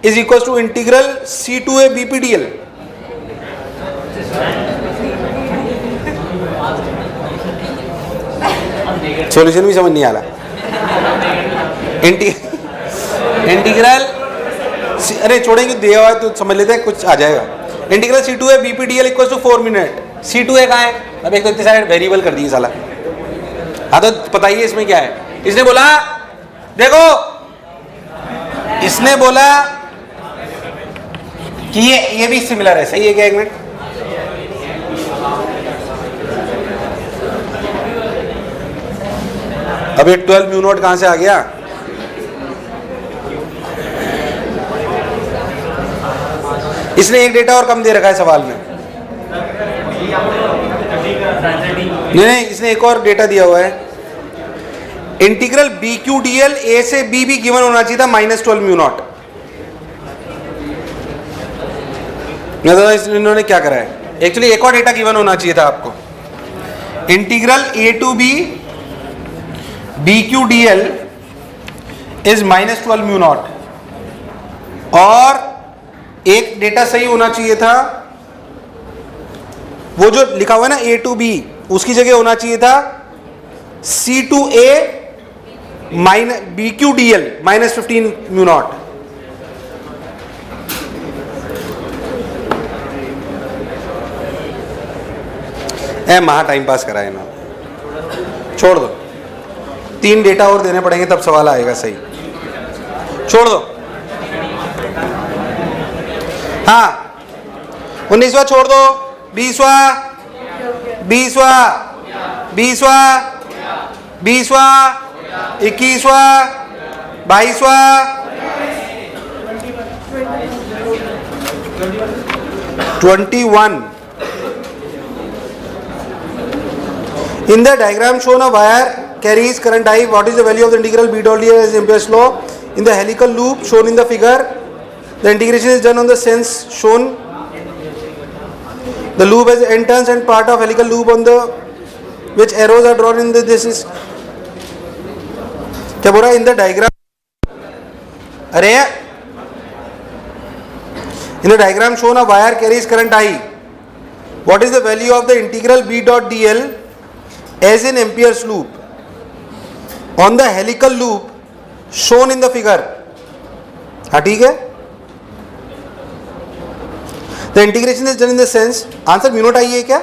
[SPEAKER 1] is equal to integral C to A BPDL. Solution भी समझ नहीं आ रहा। इंटीग्रल, अरे छोड़ेंगे दिया हुआ तो समझ लेते हैं, कुछ आ जाएगा। Integral C to A BPDL equal to 4 minute, C to A कहाँ है? अब एक तो इतने सारे वेरिएबल कर दिए साला। हाँ तो बताइए इसमें क्या है? इसने बोला देखो, इसने बोला कि ये भी सिमिलर है, सही है क्या? एक मिनट, अब ये 12 म्यू नॉट कहां से आ गया? इसने एक डेटा और कम दे रखा है सवाल में। नहीं, इसने एक और डेटा दिया हुआ है, integral B Q D L A से बी भी गिवन होना चाहिए था -12 म्यू नॉट। इन्होंने क्या करा है, एक्चुअली एक और डेटा गिवन होना चाहिए था आपको, integral A to B B Q D L is -12 mu naught, और एक डेटा सही होना चाहिए था, वो जो लिखा हुआ है ना ए टू बी, उसकी जगह होना चाहिए था C to A B Q D L -15 mu naught. महा टाइम पास कराए ना, छोड़ दो, 3 डेटा और देने पड़ेंगे तब सवाल आएगा सही, छोड़ दो। हाँ 19वां छोड़ दो, 20वां 20वां 20वां 20वां 21वां 22वां 21। In the diagram shown, a wire carries current I. What is the value of the integral B dot dl as Ampere's law? In the helical loop shown in the figure, the integration is done on the sense shown. The loop has n turns and part of helical loop on the which arrows are drawn in the this is. क्या बोल रहा है? In the diagram, अरे in the diagram shown, a wire carries current I. What is the value of the integral B dot dl as in Ampere's loop on the helical loop shown in the figure? हाँ ठीक है, the integration is done in the sense, answer mu naught आई है क्या?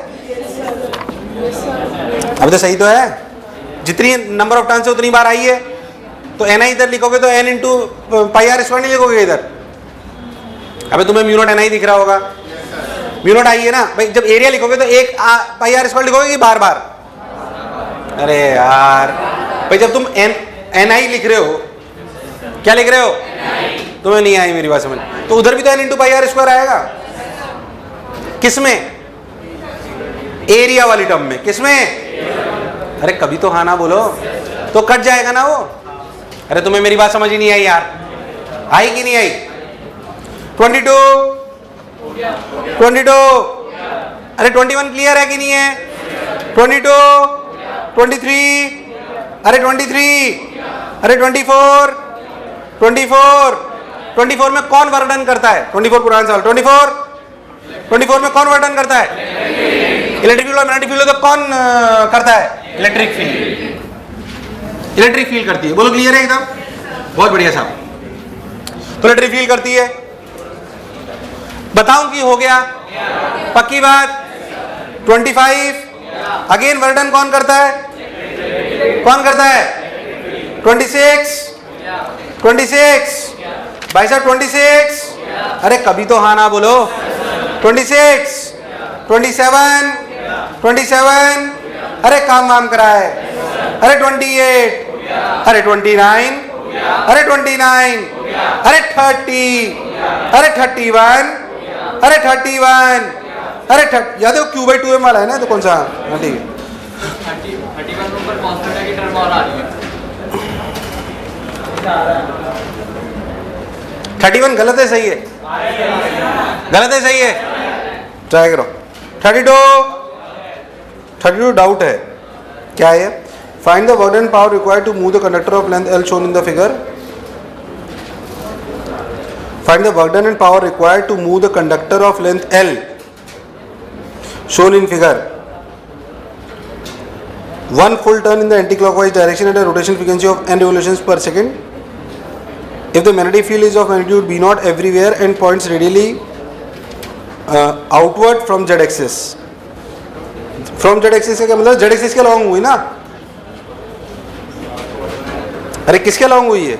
[SPEAKER 1] अब तो सही तो है, जितनी नंबर ऑफ टर्न्स है उतनी बार आई है, तो एन आई इधर लिखोगे तो N into pi R square नहीं लिखोगे इधर। अबे तुम्हें म्यू नॉट एन आई दिख रहा होगा, म्यू नॉट आई है ना भाई, जब एरिया लिखोगे तो एक पाई आर स्क्वायर लिखोगे कि बार बार? अरे यार भाई, जब तुम एन आई लिख रहे हो, क्या लिख रहे हो? तुम्हें नहीं आई मेरी बात समझ, तो उधर भी तो N into pi R square आएगा। किसमें? एरिया वाली टर्म में। किसमें? अरे कभी तो हाँ ना बोलो, तो कट जाएगा ना वो। अरे तुम्हें मेरी बात समझ ही नहीं आई यार, आई कि नहीं आई? 22 अरे 21 क्लियर है कि नहीं है? 22 23 अरे 23 अरे 24 में कौन वर्णन करता है? 24 पुराना सवाल। 24 में कौन वर्णन करता है? इलेक्ट्रिक फील्ड और मैग्नेटिक फील्ड तो कौन करता है? इलेक्ट्रिक फील्ड करती है। बोलो क्लियर है एकदम? बहुत बढ़िया साहब। तो इलेक्ट्रिक फील्ड करती है, बताऊं कि हो गया? पक्की बात। 25 अगेन वर्णन कौन करता है? कौन करता है? 26 भाई साहब 26 अरे कभी तो हाँ ना बोलो। 26 27 अरे काम वाम करा है। अरे 28 अरे 29 अरे 29 अरे 30 अरे 31 अरे 31 अरे याद है Q/2m वाला है ना, तो कौन सा? हाँ ठीक है। 31 गलत है सही है? गलत है सही है? ट्राई करो। 32 डाउट है, क्या है? Find the work done power required to move the conductor of length L shown in the figure. Find the work done and power required to move the conductor of length L shown in figure. 1 full turn in the anti-clockwise direction at a rotation frequency of n revolutions per second. If the magnetic field is of magnitude B naught everywhere and points radially outward from z axis. From z axis का क्या मतलब? z axis के along हुई ना? अरे किसके along हुई है?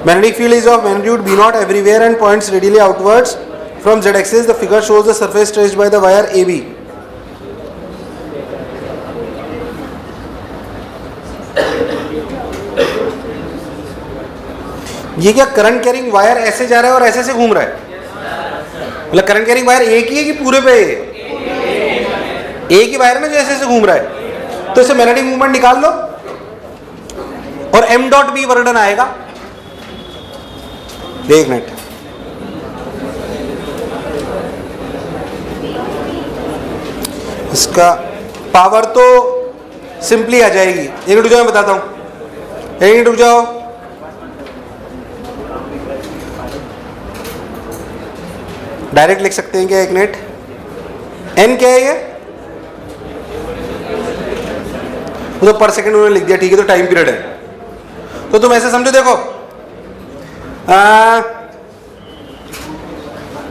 [SPEAKER 1] Magnetic field is of magnitude B naught everywhere and points radially outwards from z axis. The figure shows the surface traced by the wire AB. ये क्या करंट कैरिंग वायर ऐसे जा रहा है और ऐसे से घूम रहा है? मतलब करंट कैरिंग वायर एक ही है कि पूरे पे? एक ही वायर में जो ऐसे ऐसे घूम रहा है, तो इसे मैग्नेटिक मूवमेंट निकाल लो और m डॉट बी वर्डन आएगा। एक मिनट, इसका पावर तो सिंपली आ जाएगी। एक मिनट रुक जाओ, मैं बताता हूं, एक मिनट रुक जाओ। डायरेक्ट लिख सकते हैं क्या? एक मिनट, n क्या है ये? वो तो पर सेकंड उन्होंने लिख दिया, ठीक है, तो टाइम पीरियड है। तो तुम ऐसे समझो, देखो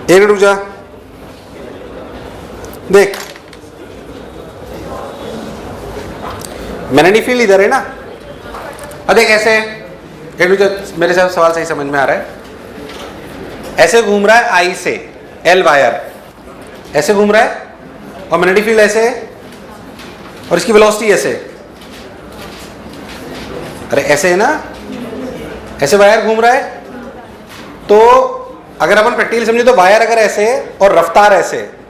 [SPEAKER 1] एक मिनट रुक जा, देख मैग्नेटिक फील्ड इधर है ना। अब देख ऐसे, एक मिनट, मेरे साथ सवाल सही समझ में आ रहा है। ऐसे घूम रहा है आई से एल वायर, ऐसे घूम रहा है और मैग्नेटिक फील्ड ऐसे है और इसकी वेलोसिटी ऐसे, अरे ऐसे है ना, ऐसे वायर घूम रहा है। तो अगर अपन प्रैक्टिकली समझे तो वायर अगर ऐसे है और रफ्तार ऐसे है,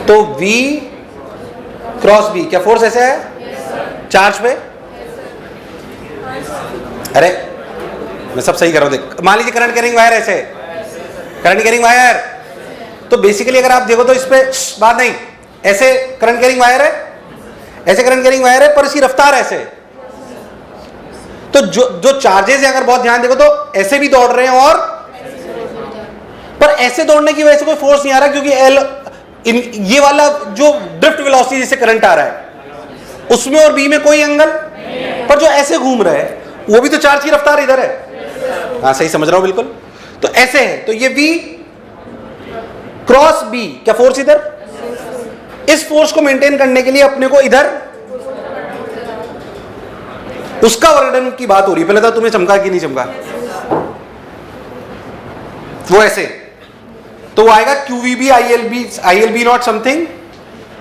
[SPEAKER 1] तो V क्रॉस B क्या फोर्स ऐसे है चार्ज पे? अरे मैं सब सही कर रहा हूं, देख मान लीजिए करंट कैरिंग वायर ऐसे, करंट कैरिंग वायर, तो बेसिकली अगर आप देखो तो इस पे बात नहीं, ऐसे करंट कैरिंग वायर है, ऐसे करंट कैरिंग वायर है, पर इसकी रफ्तार ऐसे। तो जो चार्जेस है अगर बहुत ध्यान देखो तो ऐसे भी दौड़ रहे हैं, और पर ऐसे दौड़ने की वजह से कोई फोर्स नहीं आ रहा, क्योंकि एल ये वाला जो ड्रिफ्ट वेलोसिटी जिससे करंट आ रहा है उसमें और बी में कोई एंगल, पर जो ऐसे घूम रहा है वो भी तो चार्ज की रफ्तार इधर है। हाँ सही समझ रहा हूं बिल्कुल। तो ऐसे है, तो ये V क्रॉस B क्या फोर्स इधर, इस फोर्स को मेंटेन करने के लिए अपने को इधर उसका वर्णन की बात हो रही है। पहले तो तुम्हें चमका कि नहीं चमका, वो ऐसे, तो वो आएगा QVB ILB not something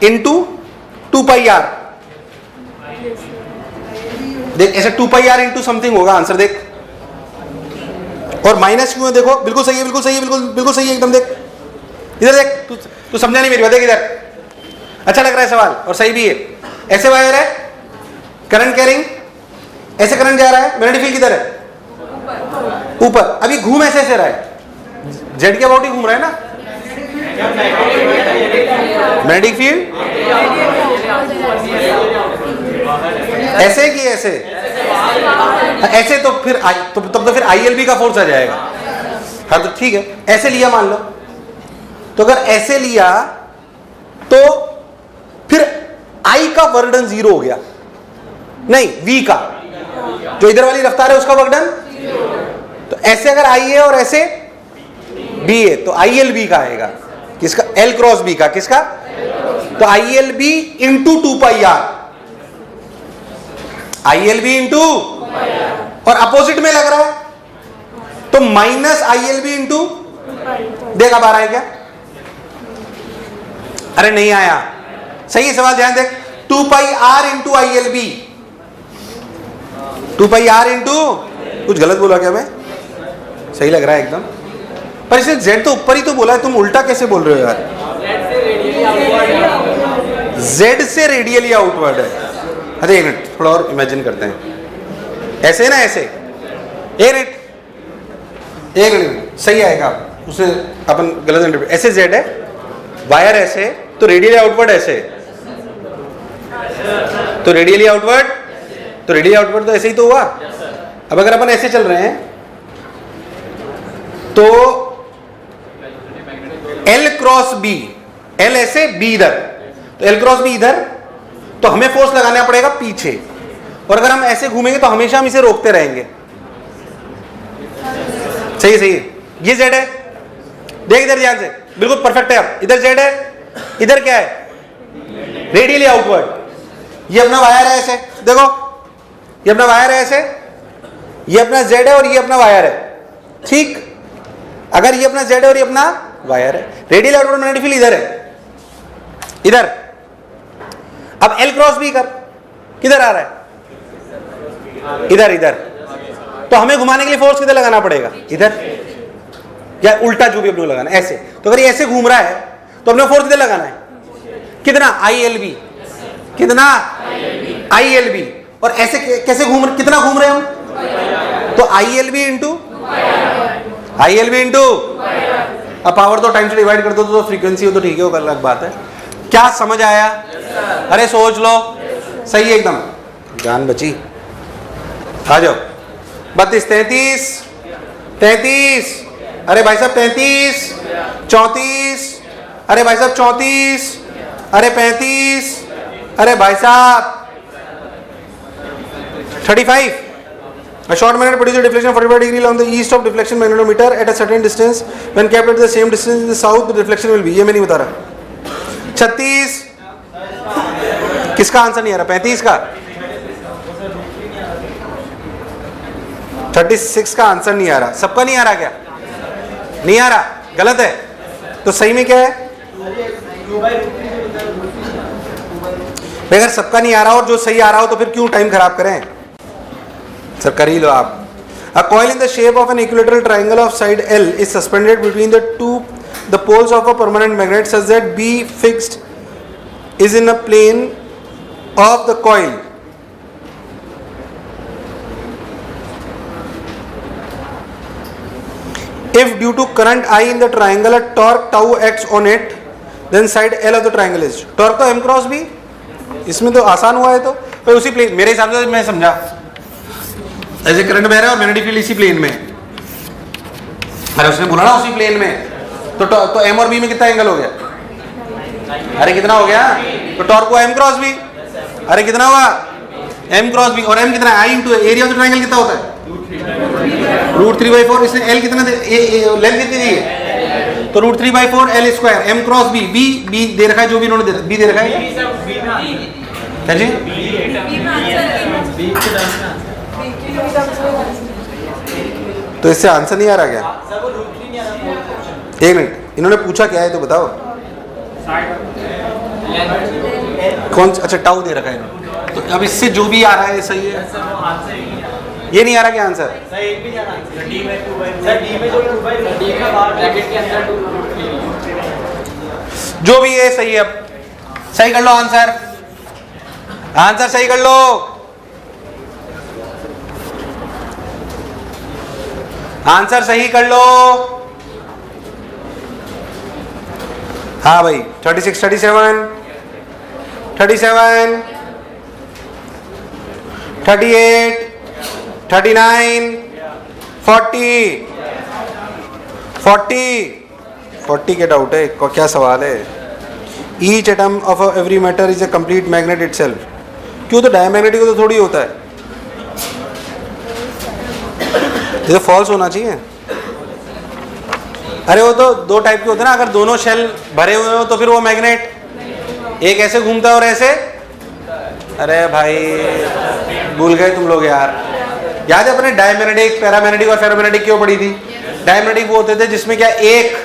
[SPEAKER 1] into 2 pi r। देख ऐसे 2 पाई r इंटू समथिंग होगा आंसर, देख, और माइनस क्यों है देखो, बिल्कुल सही है, बिल्कुल सही है, बिल्कुल सही है एकदम। देख इधर देख, तू समझा नहीं मेरी बात, देख इधर, अच्छा लग रहा है सवाल और सही भी है। ऐसे वायर है, करंट कैरिंग, ऐसे करंट जा रहा है, मैग्नेटिक फील्ड किधर है? ऊपर। अभी घूम ऐसे ऐसे रहा है, जेड के अबाउट ही घूम रहा है ना मैग्नेटिक फील्ड, ऐसे कि ऐसे, ऐसे तो फिर तब तो फिर ILB का फोर्स आ जाएगा। हाँ तो ठीक है, ऐसे लिया मान लो, तो अगर ऐसे लिया तो फिर I का वर्डन 0 हो गया, नहीं V का, जो इधर वाली रफ्तार है उसका वर्डन। तो ऐसे अगर I है और ऐसे B है तो ILB का आएगा, किसका? L क्रॉस B का, किसका? तो ILB इंटू 2 पाई r, ILB इंटू, और अपोजिट में लग रहा है तो माइनस ILB इंटू, देख अब आ रहा है क्या? अरे नहीं आया, सही है सवाल, ध्यान देख, 2 पाई r इंटू ILB, 2 पाई r इंटू, कुछ गलत बोला क्या मैं? सही लग रहा है एकदम, पर इसे Z तो ऊपर ही तो बोला है, तुम उल्टा कैसे बोल रहे हो यार? Z से रेडियली आउटवर्ड है। अरे एक मिनट, थोड़ा और इमेजिन करते हैं, ऐसे है ना, ऐसे, एक मिनट सही आएगा, उसे अपन गलत इंटरप्रेट, ऐसे Z है, वायर ऐसे, तो रेडियली आउटवर्ड ऐसे, तो रेडियली आउटवर्ड, तो रेडियली आउटवर्ड तो ऐसे ही तो हुआ। अब अगर अपन ऐसे चल रहे हैं तो L क्रॉस B, L ऐसे B इधर, तो L क्रॉस B इधर, तो हमें फोर्स लगाना पड़ेगा पीछे, और अगर हम ऐसे घूमेंगे तो हमेशा हम इसे रोकते रहेंगे। सही है, सही है, ये Z है, देख इधर ध्यान से, बिल्कुल परफेक्ट है। अब इधर Z है, इधर क्या है? Radially outward. ये अपना वायर है ऐसे, देखो ये अपना वायर है ऐसे, ये अपना Z है और ये अपना वायर है, ठीक। अगर ये अपना Z है और ये अपना वायर है, रेडियल आउटवर्ड मैग्नेटिक फील्ड इधर है, इधर। अब L क्रॉस B कर, किधर आ रहा है? इधर, इधर। तो हमें घुमाने के लिए फोर्स किधर लगाना पड़ेगा? इधर। या उल्टा जो भी अपने को लगाना है ऐसे। तो अगर ये ऐसे घूम रहा है तो अपने फोर्स कितना लगाना है, कितना ILB, कितना ILB। और ऐसे कैसे घूम रहे, कितना घूम रहे हम, तो ILB इंटू अब पावर तो टाइम से डिवाइड कर दो तो फ्रीक्वेंसी हो तो ठीक है, वो अलग बात है। क्या समझ आया? अरे सोच लो, सही है एकदम, जान बची। आ जाओ 32, 33, 33, अरे भाई साहब 33, 34, अरे भाई साहब 34, अरे 35, अरे भाई साहब 35। A short magnet produces a deflection 45 degree along the east of deflection magnetometer at a certain distance. When kept at the same distance in the south, the deflection will be, ये मैं नहीं बता रहा। 36, किसका आंसर नहीं आ रहा? 35 का, 36 का आंसर नहीं आ रहा। सबका नहीं आ रहा क्या? नहीं आ रहा, गलत है। तो सही में क्या है? अगर सबका नहीं आ रहा और जो सही आ रहा हो तो फिर क्यों टाइम खराब करें? सर कर ही लो आप। A coil in the shape of an equilateral triangle of side L is suspended between the poles of a permanent magnet such that B fixed is in a plane of the coil. If due to current I in the triangle a torque tau acts on it, then side L of the triangle is torque तो m cross B। इसमें तो आसान हुआ है। तो उसी plane, मेरे हिसाब से मैं समझा, ऐसे करंट बह रहा है और मैग्नेटिक फील्ड इसी प्लेन में, अरे उसने बोला ना उसी प्लेन में, तो M और B में कितना एंगल हो गया? अरे कितना हो गया? तो टॉर्क हुआ m क्रॉस B। अरे कितना हुआ? m cross B। और m कितना है? I into area of the triangle कितना होता है? √3/4। इसने L कितना लेंथ कितनी दी है? तो √3/4 L square m cross B। B दे रखा है, जो भी इन्होंने B दे रखा है जी। तो इससे आंसर नहीं आ रहा क्या? एक मिनट, इन्होंने पूछा क्या है तो बताओ। कौन? अच्छा टाउ दे रखा है इन्होंने, तो अब इससे जो भी आ रहा है सही है। ये नहीं आ रहा क्या आंसर? जो भी है सही है। अब सही कर लो आंसर, आंसर सही कर लो। आंसर सही कर लो। हाँ भाई 36, 37, 37, 38, 39, 40, 40 के डाउट है, क्या सवाल है? Each atom of every matter is a complete magnet itself। क्यों? तो डायमैग्नेटिक तो थोड़ी होता है, ये फॉल्स होना चाहिए। अरे वो तो दो टाइप के होते हैं ना, अगर दोनों शेल भरे हुए हो तो फिर वो मैग्नेट, एक ऐसे घूमता है और ऐसे। अरे भाई भूल गए तुम लोग यार। याद है अपने डायमैग्नेटिक, पैरामैग्नेटिक और फेरोमैग्नेटिक क्यों पढ़ी थी? डायमैग्नेटिक वो होते थे जिसमें क्या एक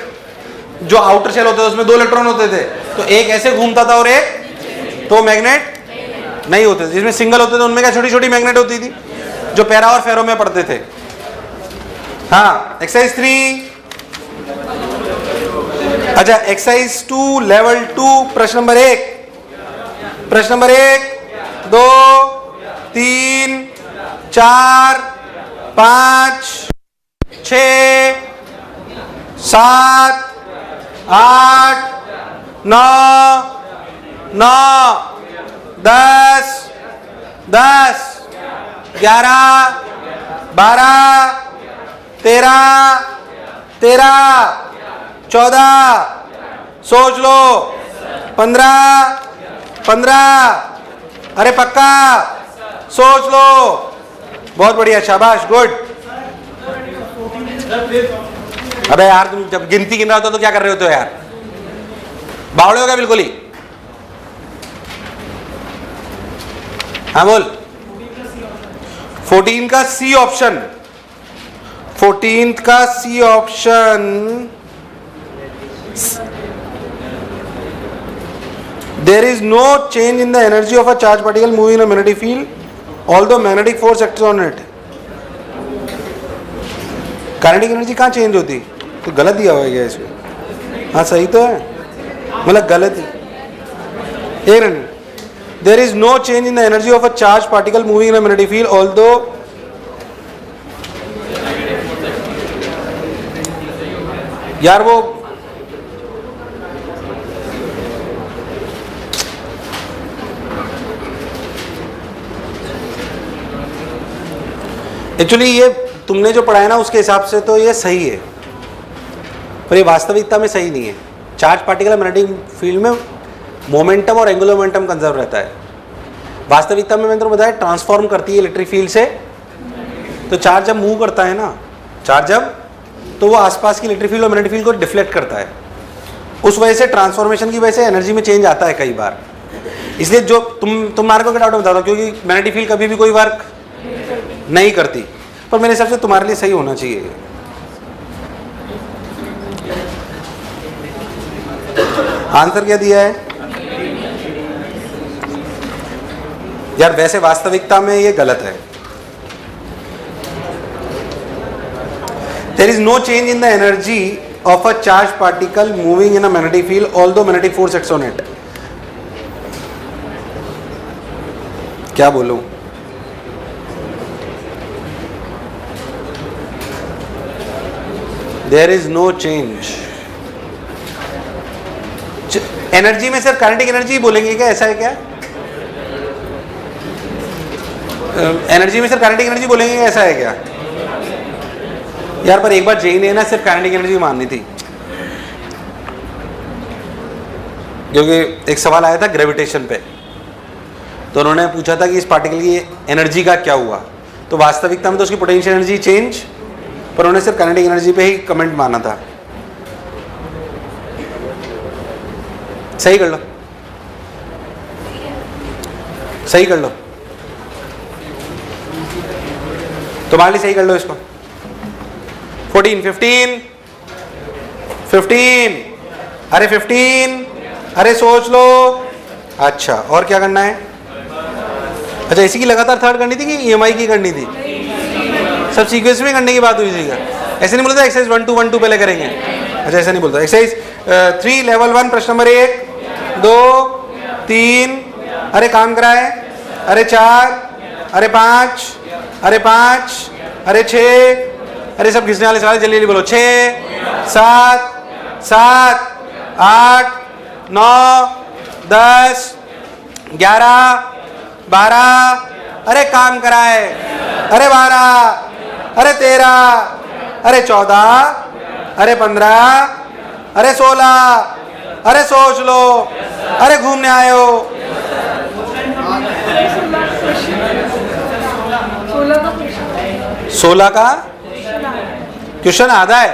[SPEAKER 1] जो आउटर शेल होते थे उसमें 2 इलेक्ट्रॉन होते थे, तो एक ऐसे घूमता था और एक, तो मैग्नेट नहीं होते थे। जिसमें सिंगल होते थे उनमें क्या छोटी छोटी मैग्नेट होती थी, जो पैरा और फेरो में पढ़ते थे। हाँ एक्सरसाइज 3, अच्छा एक्सरसाइज 2 लेवल 2 प्रश्न नंबर 1, प्रश्न नंबर 1, 2, 3, 4, 5, 6, 7, 8, 9, 10, 11, 12, 13, 14, सोच लो 15, अरे पक्का सोच लो। बहुत बढ़िया, शाबाश, गुड। अबे यार तुम जब गिनती गिन रहा होता तो क्या कर रहे होते हो यार? बावड़े हो गया बिल्कुल ही। हाँ बोल। 14 का सी ऑप्शन, 14th का C option, there is no change in the energy of a charged particle moving in a magnetic field although magnetic force acts on it। Kinetic energy कहाँ चेंज होती? तो गलत दिया हुआ है क्या इसमें? हाँ सही तो है, मतलब गलत ही। एक मिनट, there is no change in the energy of a charge particle moving in a magnetic field although यार वो एक्चुअली ये तुमने जो पढ़ा है ना उसके हिसाब से तो ये सही है, पर ये वास्तविकता में सही नहीं है। चार्ज पार्टिकल मैग्नेटिक फील्ड में मोमेंटम और एंगुलर मोमेंटम कंजर्व रहता है। वास्तविकता में मैंने तो बताया ट्रांसफॉर्म करती है इलेक्ट्रिक फील्ड से, तो चार्ज जब मूव करता है ना, चार्ज जब, तो वो आसपास की इलेक्ट्रिक फील्ड और मैग्नेटिक फील्ड को डिफ्लेक्ट करता है। उस वजह से ट्रांसफॉर्मेशन की वजह से एनर्जी में चेंज आता है कई बार। इसलिए जो तुम्हारे को क्या डाउट बता दो, क्योंकि मैग्नेटिक फील्ड कभी भी कोई वर्क नहीं करती, पर मेरे हिसाब से तुम्हारे लिए सही होना चाहिए। आंसर क्या दिया है यार? वैसे वास्तविकता में ये गलत है। There is no change in the energy of a charged particle moving in a magnetic field, although magnetic force acts on it. क्या बोलूं? There is no change. Energy में सिर्फ काइनेटिक एनर्जी बोलेंगे क्या? ऐसा है क्या? एनर्जी में सिर्फ काइनेटिक एनर्जी बोलेंगे क्या? ऐसा है क्या यार? पर एक बार जेई ने ना सिर्फ काइनेटिक एनर्जी माननी थी, क्योंकि एक सवाल आया था ग्रेविटेशन पे, तो उन्होंने पूछा था कि इस पार्टिकल की एनर्जी का क्या हुआ, तो वास्तविकता में तो उसकी पोटेंशियल एनर्जी चेंज, पर उन्होंने सिर्फ काइनेटिक एनर्जी पे ही कमेंट माना था। सही कर लो, सही कर लो, तुम्हारे लिए सही कर लो इसको। 14, 15, 15, अरे 15, अरे सोच लो। अच्छा, और क्या करना है? अच्छा, इसी की लगातार थर्ड करनी थी कि ईएमआई की करनी थी? सब सीक्वेंस में करने की बात हुई थी क्या? ऐसे नहीं बोलता एक्सरसाइज 1 2 1 2 पहले करेंगे? अच्छा, ऐसा नहीं बोलता। एक्सरसाइज 3 लेवल 1 प्रश्न नंबर 1 2 3, अरे काम कराए, अरे 4, अरे 5, अरे 5, अरे 6, अरे सब घिसने वाले सवाल, जल्दी जल्दी बोलो। 6 7 7 8 9 10 11 12, अरे काम कराए, अरे 12, अरे 13, अरे 14, अरे 15, अरे 16, अरे सोच लो, अरे घूमने आए हो। 16 का क्वेश्चन आधा है।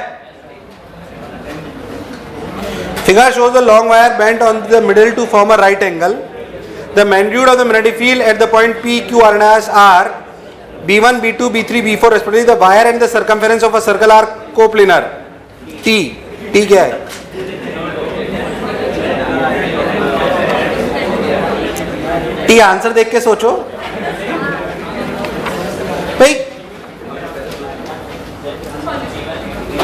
[SPEAKER 1] Figure shows the long wire bent on the middle to form a right angle. The magnitude of the magnetic field at the point P, Q, R and S are B1, B2, B3, B4 respectively. The wire and the circumference of a circle are coplanar. T, T क्या है? T answer देख के सोचो भाई।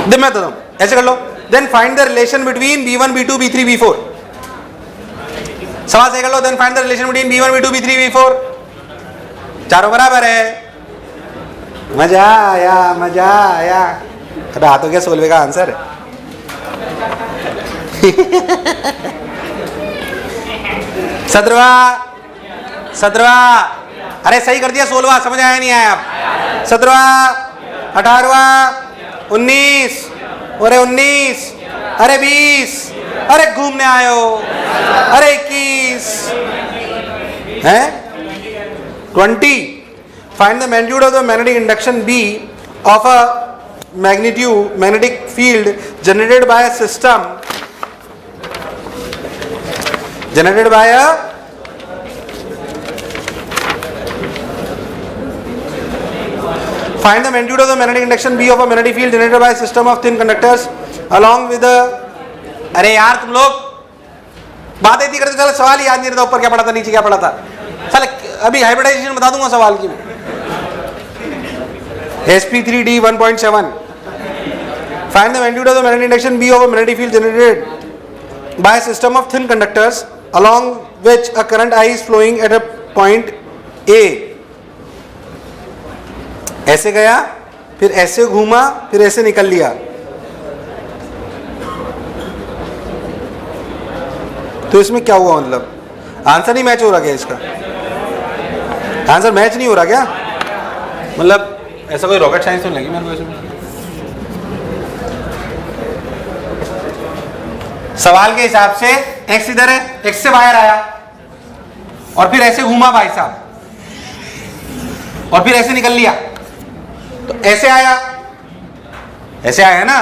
[SPEAKER 1] मैं बता दूं, ऐसे कर लो। Then find the relation between B1, B2, B3, B4. सवाल सही कर लो। Then find the relation between B1, B2, B3, B4. चारों बराबर है। मजा आया, मजा आया। रात हो गया, 16 का आंसर। सत्रहवा, अरे सही कर दिया। 16वां समझ आया नहीं आया? 17वां, 18वां, 19, अरे 19, अरे 20, अरे घूमने आए हो, अरे 21 है। 20, find the magnitude of the magnetic induction B of a magnetic field generated by a system Find the magnitude of the magnetic induction B of a magnetic field generated by a system of thin conductors along with the। अरे यार तुम लोग बात इतनी करते चलो, सवाल याद नहीं रहता ऊपर क्या पढ़ा था नीचे क्या पढ़ा था। चल अभी हाइब्रिडाइजेशन बता दूंगा सवाल की। sp3d 1.7 Find the magnitude of the magnetic induction B of a magnetic field generated by a system of thin conductors along which a current I is flowing at a point A. ऐसे गया, फिर ऐसे घूमा, फिर ऐसे निकल लिया. तो इसमें क्या हुआ? मतलब आंसर नहीं मैच हो रहा क्या? इसका आंसर मैच नहीं हो रहा क्या? मतलब ऐसा कोई रॉकेट साइंस तो लगी मेरे को इसमें. सवाल के हिसाब से एक्स इधर है, एक्स से वायर आया और फिर ऐसे घूमा भाई साहब और फिर ऐसे निकल लिया. तो ऐसे आया ना,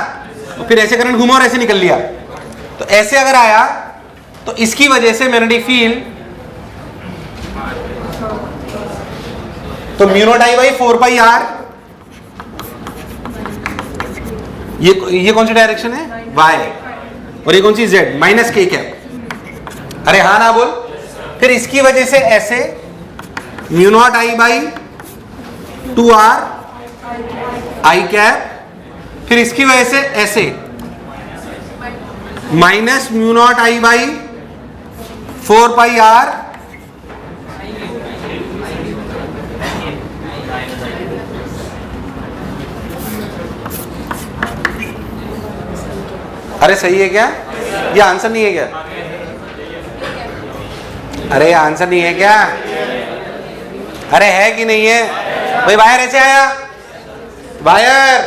[SPEAKER 1] और फिर ऐसे करंट घूमा और ऐसे निकल लिया. तो ऐसे अगर आया तो इसकी वजह से मैग्नेटिक फील्ड तो mu naught I by 4 pi R. ये कौन सी डायरेक्शन है? वाई. और ये कौन सी? जेड. Minus K cap. अरे हाँ ना बोल. फिर इसकी वजह से ऐसे mu naught I by 2 R I cap. फिर इसकी वजह से ऐसे minus mu naught I by 4 pi R अरे सही है क्या? ये आंसर नहीं है क्या? अरे आंसर नहीं है क्या? अरे है कि नहीं है भाई? वायर ऐसे आया, वायर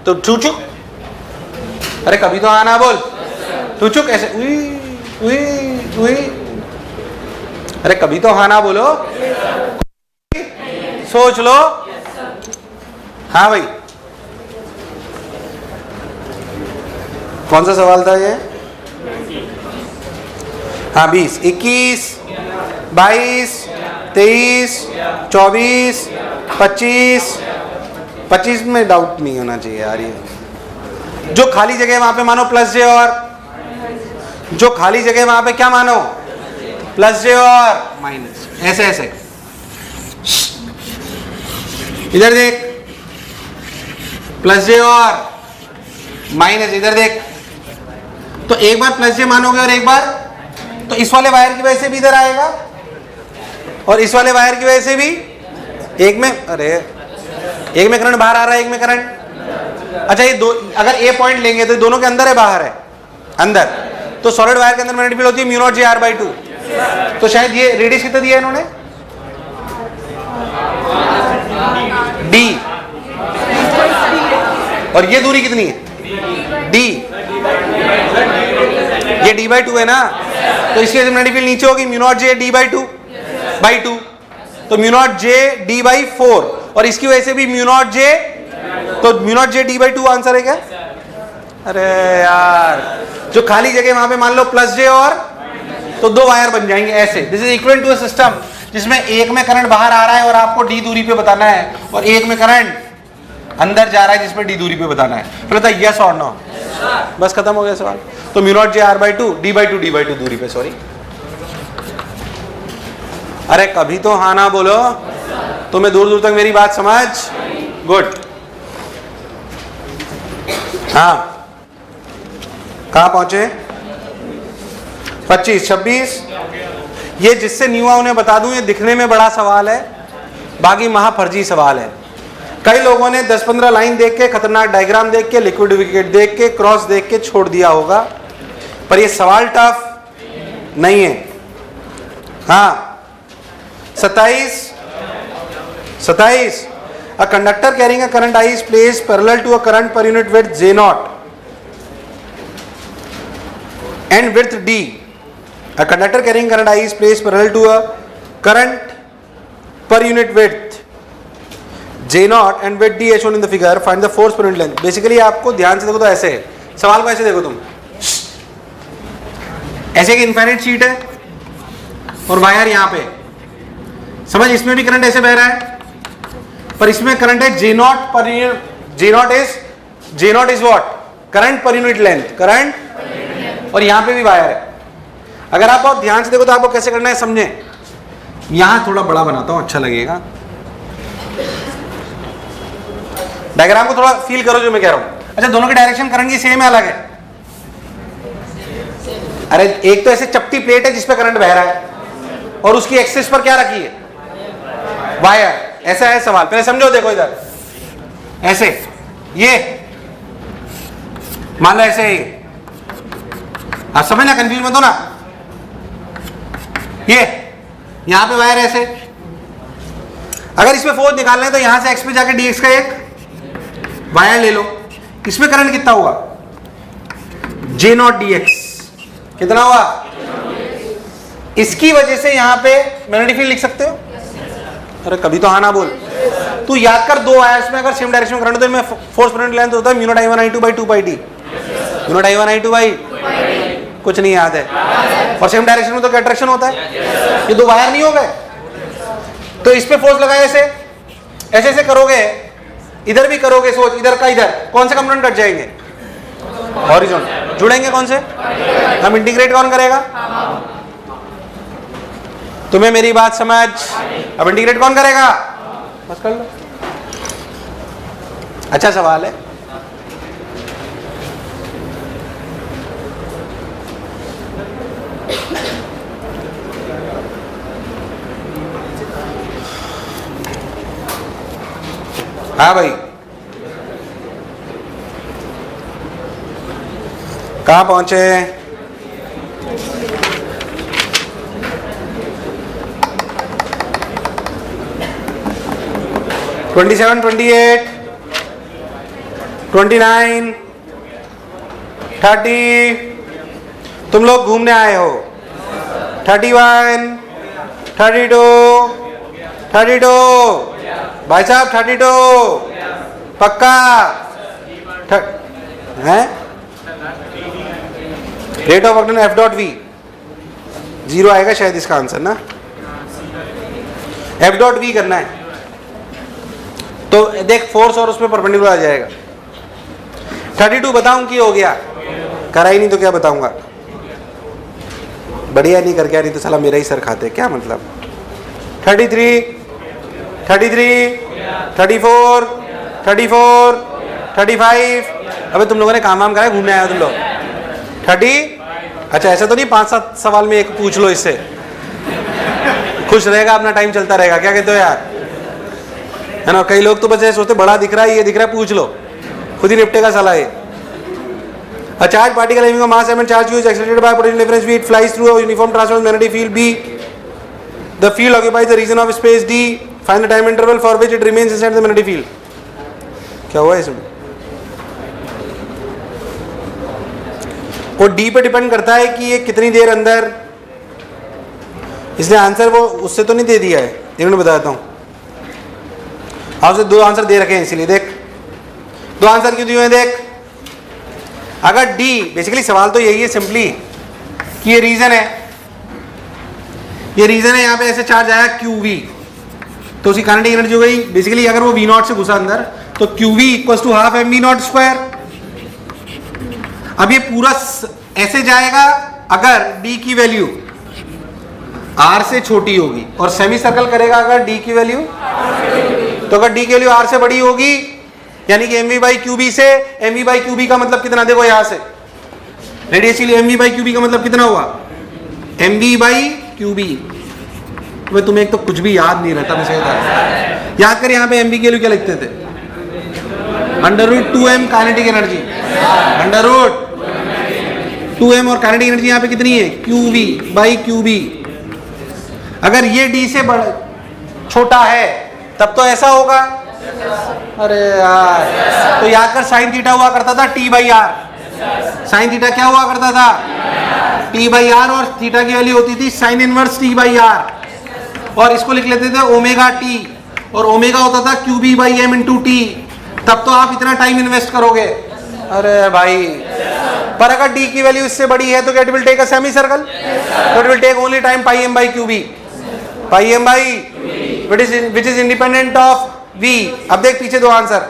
[SPEAKER 1] तो चुचुक. अरे कभी तो आना बोल. चुचुक ऐसे उई उई उई. अरे कभी तो हाँ ना बोलो. सोच लो. हाँ भाई, कौन सा सवाल था ये? हाँ 20, 21, 22, 23, 24, 25 में डाउट नहीं होना चाहिए यार. ये जो खाली जगह वहां पे मानो प्लस जे और जो खाली जगह वहां पे क्या मानो? प्लस जे और माइनस. ऐसे ऐसे इधर देख, प्लस जे और माइनस. इधर देख. तो एक बार प्लस जे मानोगे और एक बार तो इस वाले वायर की वजह से भी इधर आएगा और इस वाले वायर की वजह से भी. एक में अरे एक में करंट बाहर आ रहा है, एक में करंट. अच्छा ये दो अगर ए पॉइंट लेंगे तो दोनों के अंदर है बाहर है? अंदर. तो सॉलिड वायर के अंदर मैग्नेटिक फील्ड होती है mu naught J R by 2. तो शायद ये रेडियस कितना दिया है इन्होंने? डी. और ये दूरी कितनी है? डी. ये डी बाई 2 है ना. तो इसकी वजह से मैग्नेटिक फील्ड नीचे होगी mu naught J D by 2 तो mu not J D by 4 और इसकी वजह से भी म्यू नॉट जे. तो mu not J D by 2 answer है क्या? अरे यार जो खाली जगह वहां पे मान लो प्लस जे और तो दो वायर बन जाएंगे ऐसे. This is equal to a system जिसमें एक में करंट बाहर आ रहा है और आपको डी दूरी पे बताना है और एक में करंट अंदर जा रहा है जिसमें डी दूरी पे बताना है. फिर बता यस और नो. बस खत्म हो गया सवाल. तो mu not J R by 2 D by 2 दूरी पे. सॉरी. अरे कभी तो हाँ ना बोलो. तुम्हें दूर दूर तक मेरी बात समझ. गुड. हाँ कहाँ पहुंचे? 25, 26. ये जिससे न्यू उन्हें बता दूं, ये दिखने में बड़ा सवाल है, बाकी महाफर्जी सवाल है. कई लोगों ने 10-15 लाइन देख के, खतरनाक डायग्राम देख के, लिक्विड विकेट देख के, क्रॉस देख के छोड़ दिया होगा, पर ये सवाल टफ नहीं है. हाँ 27. A conductor carrying a current I is placed parallel to a current per unit width J0 and width D. A conductor carrying current I is placed parallel to a current per unit width J0 and width D as shown in the figure. Find the force per unit length. Basically आपको ध्यान से देखो तो ऐसे है सवाल को. ऐसे देखो तुम, ऐसे एक इनफाइनाइट शीट है और वायर यहाँ पे. समझ, इसमें भी करंट ऐसे बह रहा है पर इसमें करंट है J0 per unit. J0 is what? Current पर यूनिट लेंथ. करंट. और यहाँ पे भी वायर है. अगर आप बहुत ध्यान से देखो तो आपको कैसे करना है समझे. यहां थोड़ा बड़ा बनाता हूं, अच्छा लगेगा. डायग्राम को थोड़ा फील करो जो मैं कह रहा हूं. अच्छा दोनों की डायरेक्शन करंट की सेम है अलग है? अरे एक तो ऐसे चपटी प्लेट है जिसपे करंट बह रहा है और उसकी एक्सिस पर क्या रखी है? वायर। ऐसा है सवाल, पहले समझो, देखो इधर ऐसे, ये मान लो ऐसे ही, आप समझना, कंफ्यूज मत हो ना। ये यहां पे वायर ऐसे, अगर इसमें फोर्स निकालना है तो यहां से एक्स पे जाके डीएक्स का एक वायर ले लो, इसमें करंट कितना होगा? जे नॉट डीएक्स। कितना हुआ? इसकी वजह से यहां पे मैग्नेटिक फील्ड लिख सकते हो? अरे कभी तो हाँ ना बोल। तू याद कर, दो वायर्स में अगर सेम डायरेक्शन में करंट, तो इनमें फोर्स परपेंडिकुलर लेंथ होता है mu naught I1 I2 by 2 pi t। Mu naught I1 I2 by कुछ नहीं याद है। और सेम डायरेक्शन में तो क्या अट्रैक्शन होता है? ये दो वायर नहीं हो गए? तो इस पे फोर्स लगाए, ऐसे ऐसे ऐसे करोगे, इधर भी करोगे, सोच इधर का इधर, कौन से कंपोनेंट कट जाएंगे? हॉरिजॉन्टल। जुड़ेंगे कौन से? हम इंटीग्रेट कौन करेगा? तुम्हें मेरी बात समझ? अब इंटीग्रेट कौन करेगा? बस कर लो। अच्छा सवाल है। हाँ भाई, कहाँ पहुंचे? ट्वेंटी 28, 29, 30। तुम लोग घूमने आए हो। 31, 32, 32 भाई साहब, 32 पक्का है? Rate of work done F dot V 0 आएगा शायद इसका आंसर ना। एफ डॉट वी करना है तो देख फोर्स और उसमें परपेंडिकुलर आ जाएगा। 32 बताऊं कि हो गया? करा ही नहीं तो क्या बताऊंगा? बढ़िया नहीं करके, नहीं तो साला मेरा ही सर खाते, क्या मतलब। 33, 33, 34, 34, 35। अबे तुम लोगों ने काम वाम करा, घूमने आए हो तुम लोग? 30। अच्छा ऐसा तो नहीं 5-7 सवाल में एक पूछ लो, इससे खुश रहेगा, अपना टाइम चलता रहेगा। क्या कहते हो यार? है ना? कई लोग तो बस ऐसे सोचते बड़ा दिख रहा है, ये दिख रहा है, पूछ लो, खुद ही निपटेगा साला ये। A charged particle having a mass m and charge q is accelerated by a potential difference v, it flies through a uniform transverse magnetic field B. The field occupies the region of space D. Find the time interval for which it remains inside the magnetic field. क्या हुआ इसमें? वो D पे depend करता है कि ये कितनी देर अंदर, इसने आंसर वो उससे तो नहीं दे दिया है, इन्होंने बताता हूँ आपसे। 2 आंसर दे रखे हैं इसीलिए देख, 2 आंसर क्यों दिए हैं देख। अगर D, बेसिकली सवाल तो यही है सिंपली कि ये रीजन है, ये रीजन है, यहाँ पे ऐसे चार्ज आया QV, तो उसकी काइनेटिक एनर्जी हो गई बेसिकली, अगर वो V0 से घुसा अंदर तो QV equals to half mv0 square. अब ये पूरा ऐसे जाएगा अगर D की वैल्यू R से छोटी होगी, और सेमी सर्कल करेगा अगर D की वैल्यू, तो अगर D की वैल्यू R से बड़ी होगी यानी कि mv बाई क्यूबी से, mv बाई क्यूबी का मतलब कितना, देखो यहां से रेडियस के लिए mv बाई क्यूबी का मतलब कितना हुआ? mv by Q B. तो तुम्हें एक तो कुछ भी याद नहीं रहता, मैं सही बता, याद कर यहाँ पे mv के लिए क्या लिखते थे? √2m काइनेटिक एनर्जी, √2m, और काइनेटिक एनर्जी यहाँ पे कितनी है? qv by Q B. अगर ये d से बड़ा छोटा है तब तो ऐसा होगा। अरे यार, तो याद कर साइन थीटा हुआ करता था t by R. Sine theta क्या हुआ करता था? t बाई आर, और थीटा की वैल्यू होती थी sine inverse t by R, और इसको लिख लेते थे ओमेगा t, और ओमेगा होता था Q B by M into T. तब तो आप इतना टाइम इन्वेस्ट करोगे। अरे भाई, पर अगर d की वैल्यू इससे बड़ी है तो it will take a semi circle, तो it will take only time pi M by QB, pi M by which is independent of V। अब देख पीछे 2 आंसर,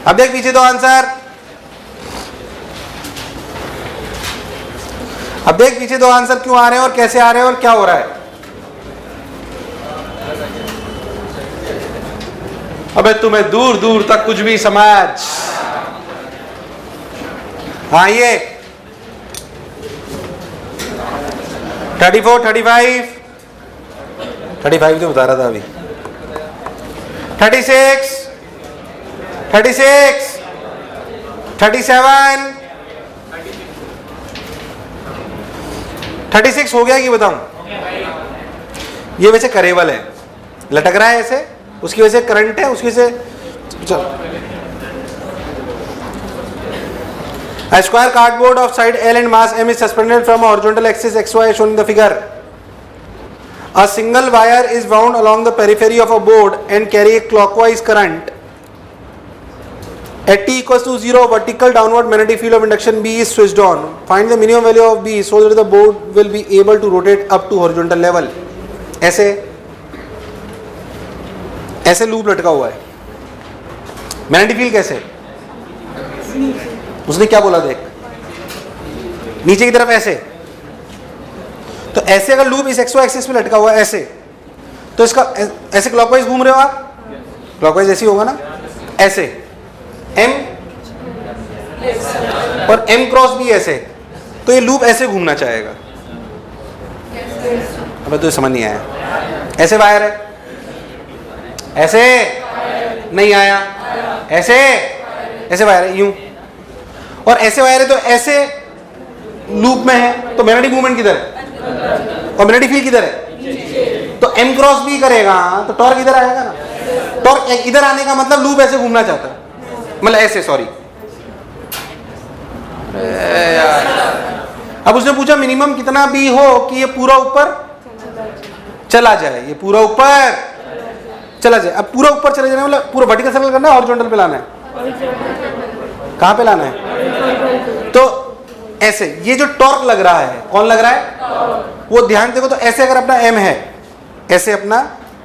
[SPEAKER 1] अब देख पीछे 2 आंसर, अब देख पीछे 2 आंसर क्यों आ रहे हैं और कैसे आ रहे हैं और क्या हो रहा है। अबे तुम्हें दूर दूर तक कुछ भी समझ हाँ ये 34, 35 तो बता रहा था अभी, 36, 37, थर्टी सिक्स हो गया कि बताऊं? ये वैसे करेबल है, लटक रहा है ऐसे, उसकी वजह से करंट है, उसकी वजह से चलो। A square cardboard of side L and mass M is suspended from a horizontal axis XY shown in the figure. A single wire is wound along the periphery of a board and carry a clockwise current. At t equals to 0, vertical downward magnetic field of induction B is switched on. Find the minimum value of B so that the board will be able to rotate up to horizontal level. ऐसे loop लटका हुआ है, magnetic field कैसे? उसने क्या बोला देख, नीचे की तरफ ऐसे, तो ऐसे अगर लूप इस एक्स वाई एक्सिस में लटका हुआ है ऐसे, तो इसका ऐसे क्लॉकवाइज घूम रहे हो आप, क्लॉकवाइज ऐसे होगा ना, ऐसे M और M क्रॉस भी ऐसे, तो ये लूप ऐसे घूमना चाहेगा। अबे तो समझ नहीं आया, ऐसे वायर है, ऐसे नहीं आया, ऐसे ऐसे वायर है यूं, और ऐसे वायर है तो ऐसे लूप में है, तो मैग्नेटिक मूवमेंट किधर है और मैग्नेटिक फील्ड किधर है? तो M क्रॉस भी करेगा तो टॉर्क इधर आएगा ना, टॉर्क इधर आने का मतलब लूप ऐसे घूमना चाहता है, मतलब ऐसे, सॉरी। अब उसने पूछा मिनिमम कितना भी हो कि ये पूरा ऊपर चला जाए, ये पूरा ऊपर चला जाए। अब पूरा ऊपर चले जाने मतलब पूरा वर्टिकल सर्कल करना है, हॉरिजॉन्टल पे लाना है, कहां पे लाना है? तो ऐसे, ये जो टॉर्क लग रहा है, कौन लग रहा है? वो ध्यान देखो तो ऐसे अगर अपना M है, ऐसे अपना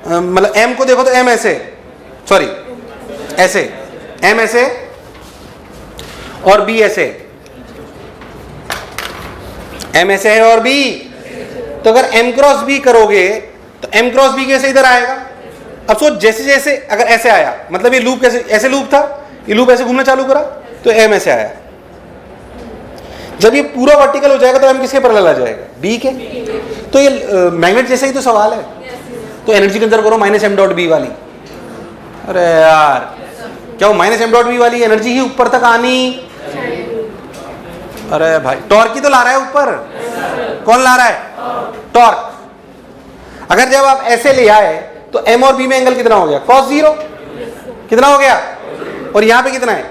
[SPEAKER 1] मतलब M को देखो तो M ऐसे, सॉरी ऐसे, M ऐसे और B ऐसे, M ऐसे है और B, तो अगर M क्रॉस B करोगे तो M क्रॉस B कैसे इधर आएगा? अब सोच, जैसे जैसे अगर ऐसे आया मतलब ये लूप कैसे, ऐसे लूप था, ये लूप ऐसे घूमना चालू करा तो M ऐसे आया। जब ये पूरा वर्टिकल हो जाएगा तो M किसके पैरेलल आ जाएगा? B के। तो ये मैग्नेट जैसा ही तो सवाल है, तो एनर्जी कंजर्व करो माइनस M डॉट B वाली। अरे यार क्या वो माइनस M डॉट B वाली एनर्जी ही ऊपर तक आनी? अरे भाई टॉर्क ही तो ला रहा है ऊपर, कौन ला रहा है? टॉर्क। अगर जब आप ऐसे ले आए तो M और B में एंगल कितना हो गया? cos 0 कितना हो गया? और यहां पे कितना है?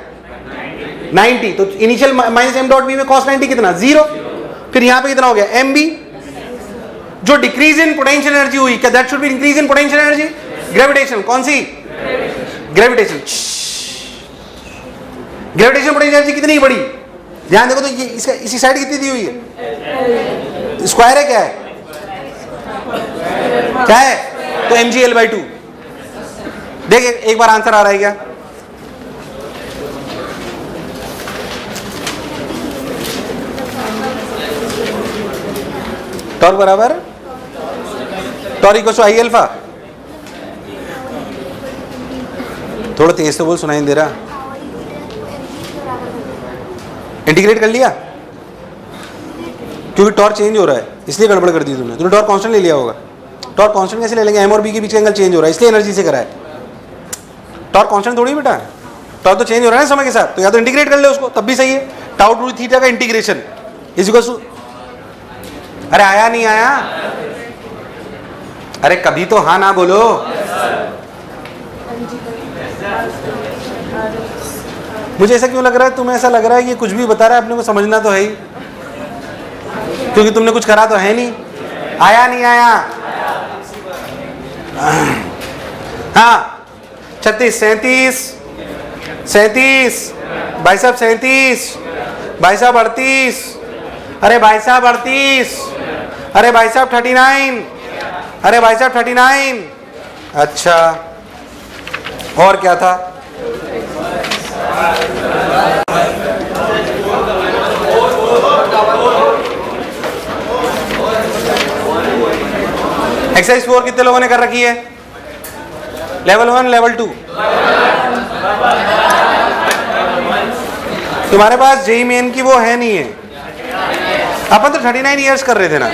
[SPEAKER 1] 90। तो initial minus M dot B में cos 90 कितना? 0। फिर यहां पे कितना हो गया? MB। जो डिक्रीज इन पोटेंशियल एनर्जी हुई, क्या that should be increase in potential energy? Gravitation. कौन सी? ग्रेविटेशन। ग्रेविटेशन पोटेंशियल एनर्जी कितनी बड़ी? ध्यान देखो तो ये इसका इसी साइड कितनी दी हुई है? स्क्वायर है, क्या है? क्या है? तो mgl/2। देख एक बार आंसर आ रहा है क्या? टॉर्क बराबर torque equal to I alpha. थोड़ा तेज तो बोल, सुनाई दे रहा। इंटीग्रेट कर लिया क्योंकि टॉर्क चेंज हो रहा है इसलिए गड़बड़ कर दी तूने टॉर्क कांस्टेंट ले लिया होगा। टॉर्क कांस्टेंट कैसे ले लेंगे? M और B के बीच का एंगल चेंज हो रहा है इसलिए एनर्जी से करा है। टॉर्क कांस्टेंट थोड़ी बेटा, टॉर्क तो चेंज हो रहा है समय के साथ, तो या तो इंटीग्रेट कर ले उसको तब भी सही है। टाउ टू थीटा का इंटीग्रेशन इज इक्वल टू, अरे आया नहीं आया? अरे कभी तो हाँ ना बोलो। मुझे ऐसा क्यों लग रहा है, तुम्हें ऐसा लग रहा है कि कुछ भी बता रहा है अपने को समझना तो है ही, क्योंकि तुमने कुछ करा तो है नहीं। आया नहीं आया? हाँ 36, 37, भाई साहब 37, भाई साहब 38, अरे भाई साहब 38, अरे भाई साहब 39, अरे भाई साहब 39। अच्छा और क्या था? एक्सरसाइज 4 कितने लोगों ने कर रखी है? Level 1, level 2। तुम्हारे पास जेई मेन की वो है नहीं है, अपन तो 39 ईयर्स कर रहे थे ना,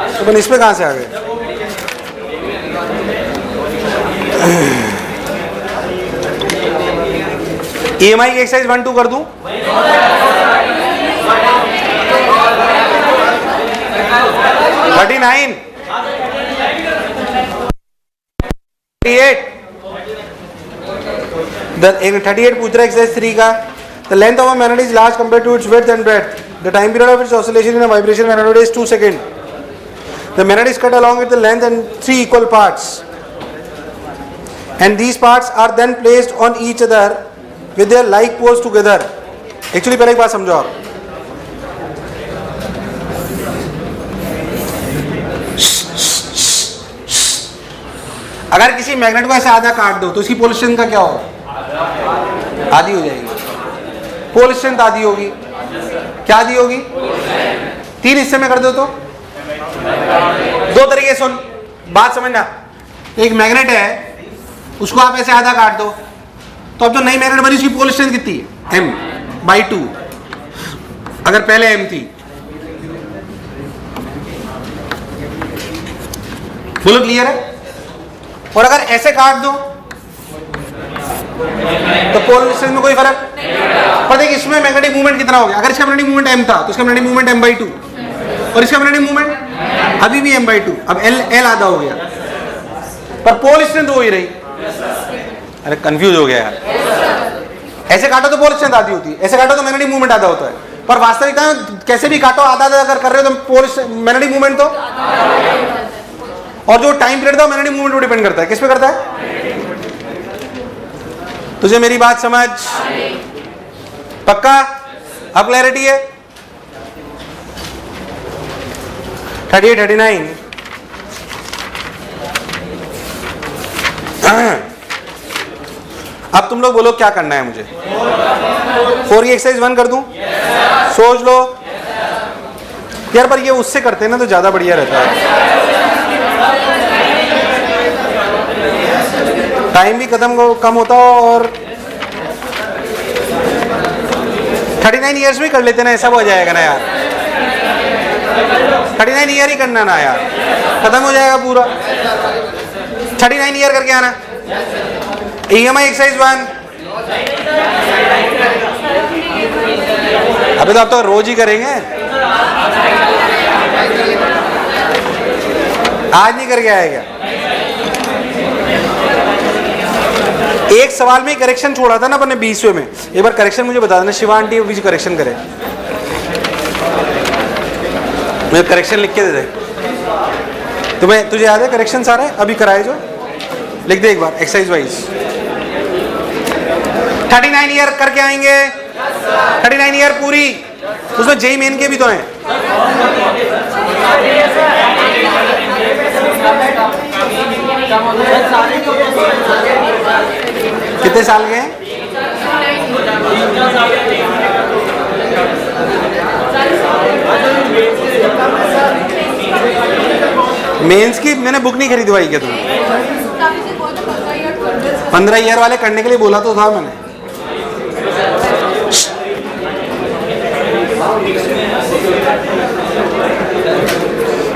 [SPEAKER 1] तो अपन इस पे कहां से आ गए? EMI की एक्सरसाइज 1 2 कर दूं? 39 38 38 पूछ रहा है एक्सरसाइज 3 का। The length of a magnet is large compared to its width and breadth. The time period of its oscillation in a vibration magnet is 2 seconds. The magnet is cut along with the length in 3 equal parts, and these parts are then placed on each other with their like poles together. Actually पहले एक बात समझो आप, अगर किसी magnet को ऐसे आधा काट दो तो उसकी पोल स्ट्रेंथ का क्या होगा? आधी हो जाएगी। पोल स्ट्रेंथ आधी होगी, क्या आधी होगी? 3 हिस्से में कर दो तो 2 तरीके। सुन बात समझना, एक मैग्नेट है, उसको आप ऐसे आधा काट दो तो अब जो नई मैग्नेट बनी उसकी पोल स्ट्रेंथ कितनी है? m/2, अगर पहले m थी। बोलो क्लियर है? और अगर ऐसे काट दो तो पोल स्ट्रेंथ में कोई फर्क, पर देखिए इसमें मैग्नेटिक मूवमेंट कितना हो गया? अगर इसका मैग्नेटिक मूवमेंट m था तो इसका मैग्नेटिक मूवमेंट m/2, और इसका मैग्नेटिक मूवमेंट अभी भी m/2, अब l आधा हो गया, पर पोल स्ट्रेंथ हो ही रही। अरे कंफ्यूज हो गया यार। ऐसे काटो तो पोल स्ट्रेंथ आधी होती है, ऐसे काटो तो मैग्नेटिक मूवमेंट आधा होता है, पर वास्तविकता में कैसे भी काटो आधा आधा अगर कर रहे हो तो पोल मैग्नेटिक मूवमेंट तो, और जो टाइम पीरियड था मैग्नेटिक मूवमेंट पर डिपेंड करता है। किस पे करता है? तुझे मेरी बात समझ पक्का? अब क्लैरिटी है? 38 39 अब तुम लोग बोलो क्या करना है मुझे? 4 की एक्सरसाइज 1 कर दूं? सोच लो यार, पर ये उससे करते हैं ना तो ज्यादा बढ़िया रहता है, टाइम भी कम होता और 39 ईयर्स में कर लेते ना, ऐसा हो जाएगा ना यार। 39 ईयर ही करना ना यार, खत्म हो जाएगा पूरा। 39 ईयर करके आना। EMI exercise 1। अबे तो आप तो रोज ही करेंगे, आज नहीं करके आएगा। एक सवाल में करेक्शन छोड़ा था ना अपन ने 20वें में, एक बार करेक्शन मुझे बता देना, शिवा आंटी बीच करेक्शन करे, मुझे करेक्शन लिख के दे दे। तुम्हें तुझे याद है करेक्शन सारे अभी कराए जो? लिख दे एक बार एक्सरसाइज वाइज। 39 ईयर करके आएंगे, 39 ईयर पूरी, उसमें जेई मेन के भी तो हैं। कितने साल के हैं? मेंस की मैंने बुक नहीं खरीदवाई क्या तुमने? 15 ईयर वाले करने के लिए बोला तो था मैंने।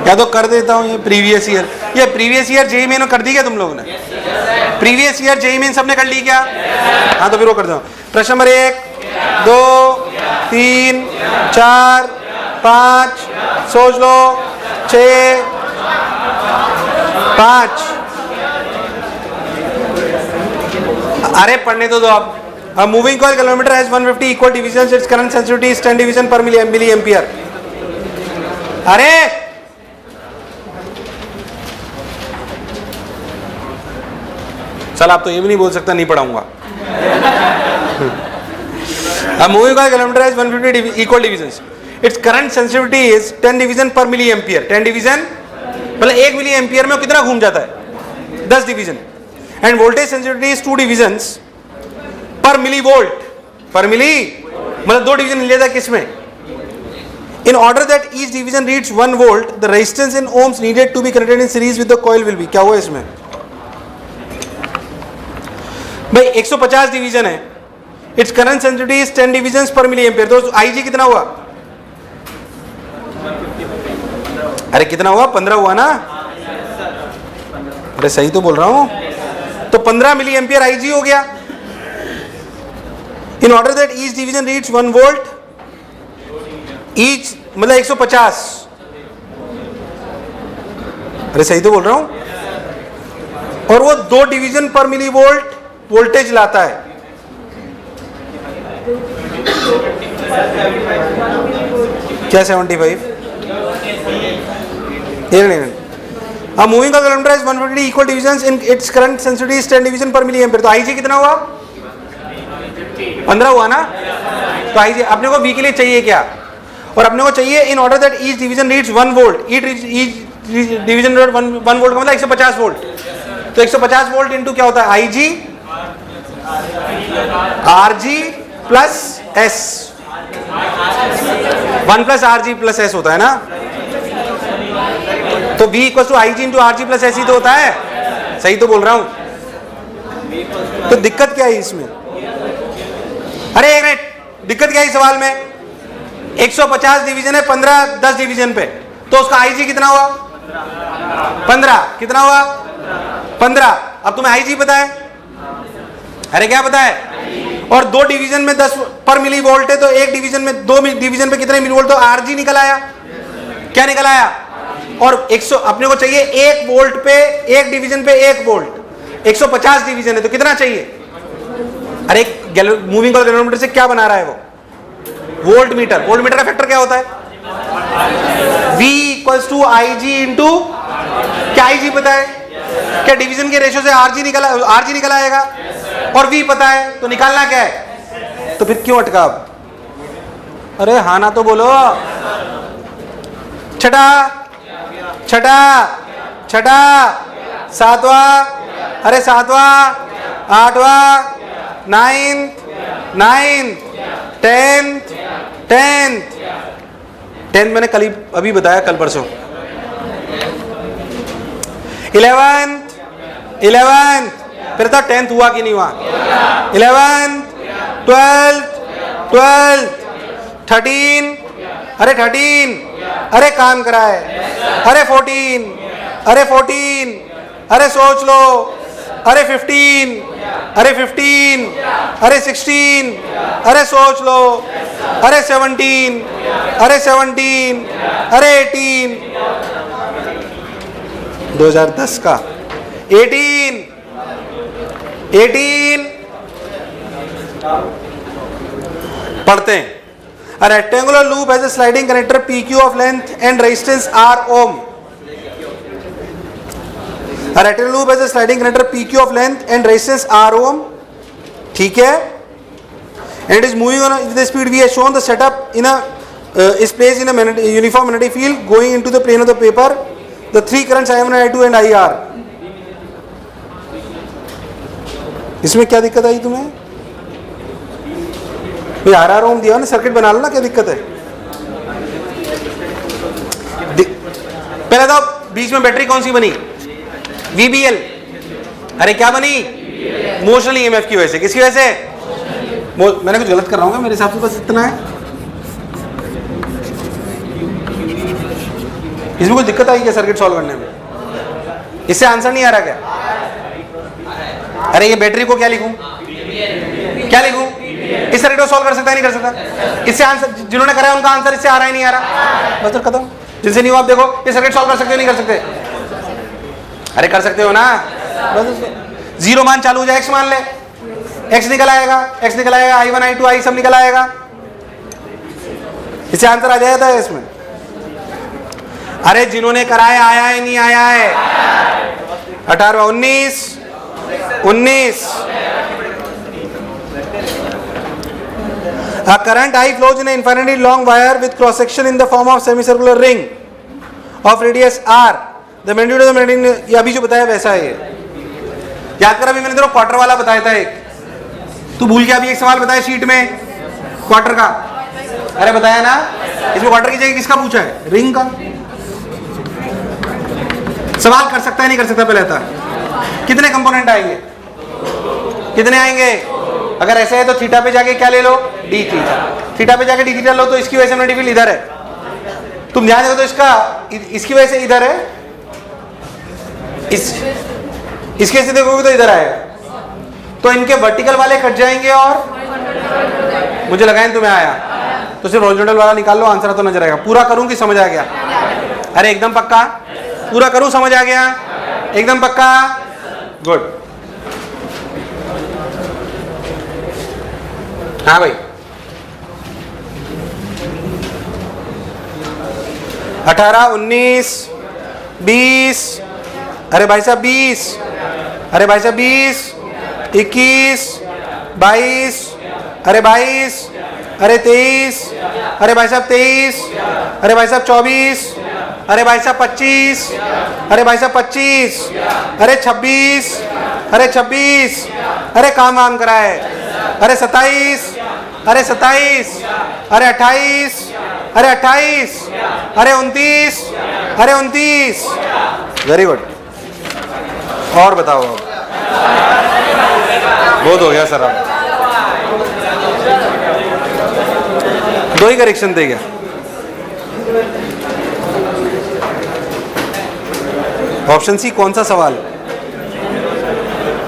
[SPEAKER 1] या तो कर देता हूँ ये प्रीवियस ईयर, ये प्रीवियस ईयर जेई मेन कर दी क्या तुम लोगों ने? प्रीवियस ईयर जेई मेन सबने कर ली क्या? हाँ तो फिर वो कर दो। प्रश्न नंबर 1 2 3 4 5 सोच लो 6 5। अरे पढ़ने तो दो आप। A moving coil galvanometer has 150 equal divisions. Its current sensitivity is 10 division per milliampere. अरे चल आप तो ये भी नहीं बोल सकता नहीं पढ़ाऊंगा। A moving coil galvanometer has 150 equal divisions. Its current sensitivity is 10 division per milliampere. 10 division मतलब 1 मिलीएम्पियर में कितना घूम जाता है? 10 division. End voltage sensitivity is 2 divisions पर मिली वोल्ट, पर मिली मतलब 2 डिवीजन लेता है किसमें? In order that each division reaches 1 volt, the resistance in ohms needed to be connected in series with the coil will be, क्या हुआ इसमें? भाई 150 डिवीजन है, its current sensitivity is 10 divisions पर मिली एम्पियर। तो IG कितना हुआ? अरे कितना हुआ? 15 हुआ ना? अरे सही तो बोल रहा हूं। तो 15 मिली एम्पियर IG हो गया। In order that each division reads 1 volt each, मतलब 150। अरे सही तो बोल रहा हूं। और वो 2 डिवीजन पर मिली वोल्ट वोल्टेज लाता है। क्या 75? Moving of conductor has 150 equal divisions in its current sensitivity is 10 division पर मिली एम्पियर। तो IG कितना हुआ? 15 हुआ ना? तो IG अपने को V के लिए चाहिए क्या? और अपने को चाहिए in order that each division reads 1 volt, each division read 1 volt का मतलब 150 वोल्ट। तो 150 वोल्ट इंटू क्या होता है? IG RG plus S, 1 plus RG plus S होता है ना? तो V equal to IG into RG plus S ही तो होता है। सही तो बोल रहा हूं। तो दिक्कत क्या है इसमें? अरे एक मिनट, दिक्कत क्या है इस सवाल में? 150 डिवीजन है, 15 10 डिवीजन पे, तो उसका IG कितना हुआ? 15। कितना हुआ? 15। अब तुम्हें IG पता है? अरे क्या पता है? और 2 डिवीजन में 10 पर मिली वोल्ट है, तो एक डिवीजन में 2 डिवीजन पे कितने मिली वोल्ट? तो RG निकल आया। क्या निकल आया? और 100 अपने को चाहिए 1 वोल्ट पे, एक डिवीजन पे 1 वोल्ट, 150 डिवीजन है तो कितना चाहिए? अरे मूविंग कॉइल गैल्वेनोमीटर से क्या बना रहा है वो? Volt meter. वोल्ट मीटर का फैक्टर क्या होता है? V equals to IG into, क्या IG पता है? क्या डिवीजन के रेशियो से RG निकल आएगा? और V पता है, तो निकालना क्या है? तो फिर क्यों अटका? अरे हाँ ना तो बोलो। छठा, सातवां, अरे सातवां, आठवां, 9th, 10th मैंने कल ही अभी बताया, कल परसों। 11th, फिर था 10th हुआ कि नहीं हुआ? 11th, 12th, 13, अरे 13, अरे काम करा है, अरे 14, अरे सोच लो, अरे 15, अरे 16, अरे सोच लो, अरे 17, अरे 18, 2010 का 18 पढ़ते हैं। A rectangular loop has a sliding connector PQ of length and resistance R ohm. A rectangular loop has a sliding connector PQ of length and resistance R ohm. ठीक है? And it is moving on with the speed we have shown. The setup is placed in a uniform magnetic field going into the plane of the paper. The 3 currents I1, I2 and IR. इसमें क्या दिक्कत आई तुम्हें? RR ओम दिया ना, circuit बना लो ना, क्या दिक्कत है? पहले तो बीच में बैटरी कौन सी बनी? VBL। अरे क्या बनी? मोशनल EMF की वजह से। किसकी वजह से? मैंने कुछ गलत कर रहा हूँ मेरे हिसाब से, बस इतना है। इसमें कुछ दिक्कत आई क्या सर्किट सॉल्व करने में? इससे आंसर नहीं आ रहा क्या? अरे ये बैटरी को क्या लिखूं? क्या लिखूं? इस सर्किट को सॉल्व कर सकता है नहीं कर सकता? इससे आंसर जिन्होंने करा है उनका आंसर इससे आ रहा ही नहीं आ रहा, बस तो खत्म। जिनसे नहीं हुआ आप देखो, ये सर्किट सॉल्व कर सकते हो नहीं कर सकते? अरे कर सकते हो ना, बस 0 मान चालू हो जाए, x मान ले, x निकल आएगा, I1 I2 I सब निकल आएगा, इससे आंसर आ जाता है इसमें। अरे जिन्होंने कराया आया है नहीं आया है? 18, 19। A current I flows in an infinitely long wire with cross section in the form of semicircular ring of radius R. The magnitude of the magnetic, ये अभी जो बताया वैसा है। याद कर, अभी मैंने तेरे को क्वार्टर वाला बताया था एक, तू भूल गया? अभी एक सवाल बताया शीट में क्वार्टर का, अरे बताया ना? इसमें क्वार्टर की जगह किसका पूछा है? रिंग का। सवाल कर सकता है नहीं कर सकता? पहले था कितने कंपोनेंट आएंगे? कितने आएंगे? अगर ऐसे है तो थीटा पे जाके क्या ले लो, डी थीटा। थीटा पे जाके डी थीटा लो तो इसकी वजह से इम्यूनिटी फील्ड इधर है। तुम ध्यान देखो तो इसकी वजह से इधर है, इसके से देखोगे तो इधर आएगा। तो इनके वर्टिकल वाले कट जाएंगे और मुझे लगा तुम्हें आया, तो सिर्फ हॉरिजॉन्टल वाला निकाल लो, आंसर तो नजर आएगा। पूरा करूं कि समझ आ गया? अरे एकदम पक्का? पूरा करूं, समझ आ गया? एकदम पक्का? गुड। हाँ भाई 18, 19, 20, अरे भाई साहब 20, अरे भाई साहब 20, 21, 22, अरे 22, अरे 23, अरे भाई साहब 23, अरे भाई साहब 24, अरे भाई साहब 25, अरे भाई साहब 25, अरे 26, अरे 26, अरे काम कराए, अरे 27, अरे 27, अरे 28, अरे 28, अरे 29, अरे 29। Very good. और बताओ, बहुत हो गया सर, अब 2 ही करेक्शन थे क्या? ऑप्शन सी कौन सा सवाल?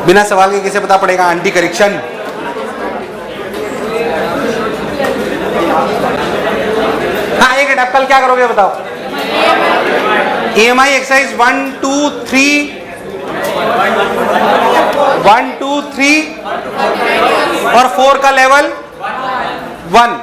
[SPEAKER 1] बिना सवाल के कैसे पता पड़ेगा? Aunty correction. हाँ एक मिनट, कल क्या करोगे बताओ? EMI एक्सरसाइज 1, 2, 3, 1, 2, 3 और 4 का लेवल 1।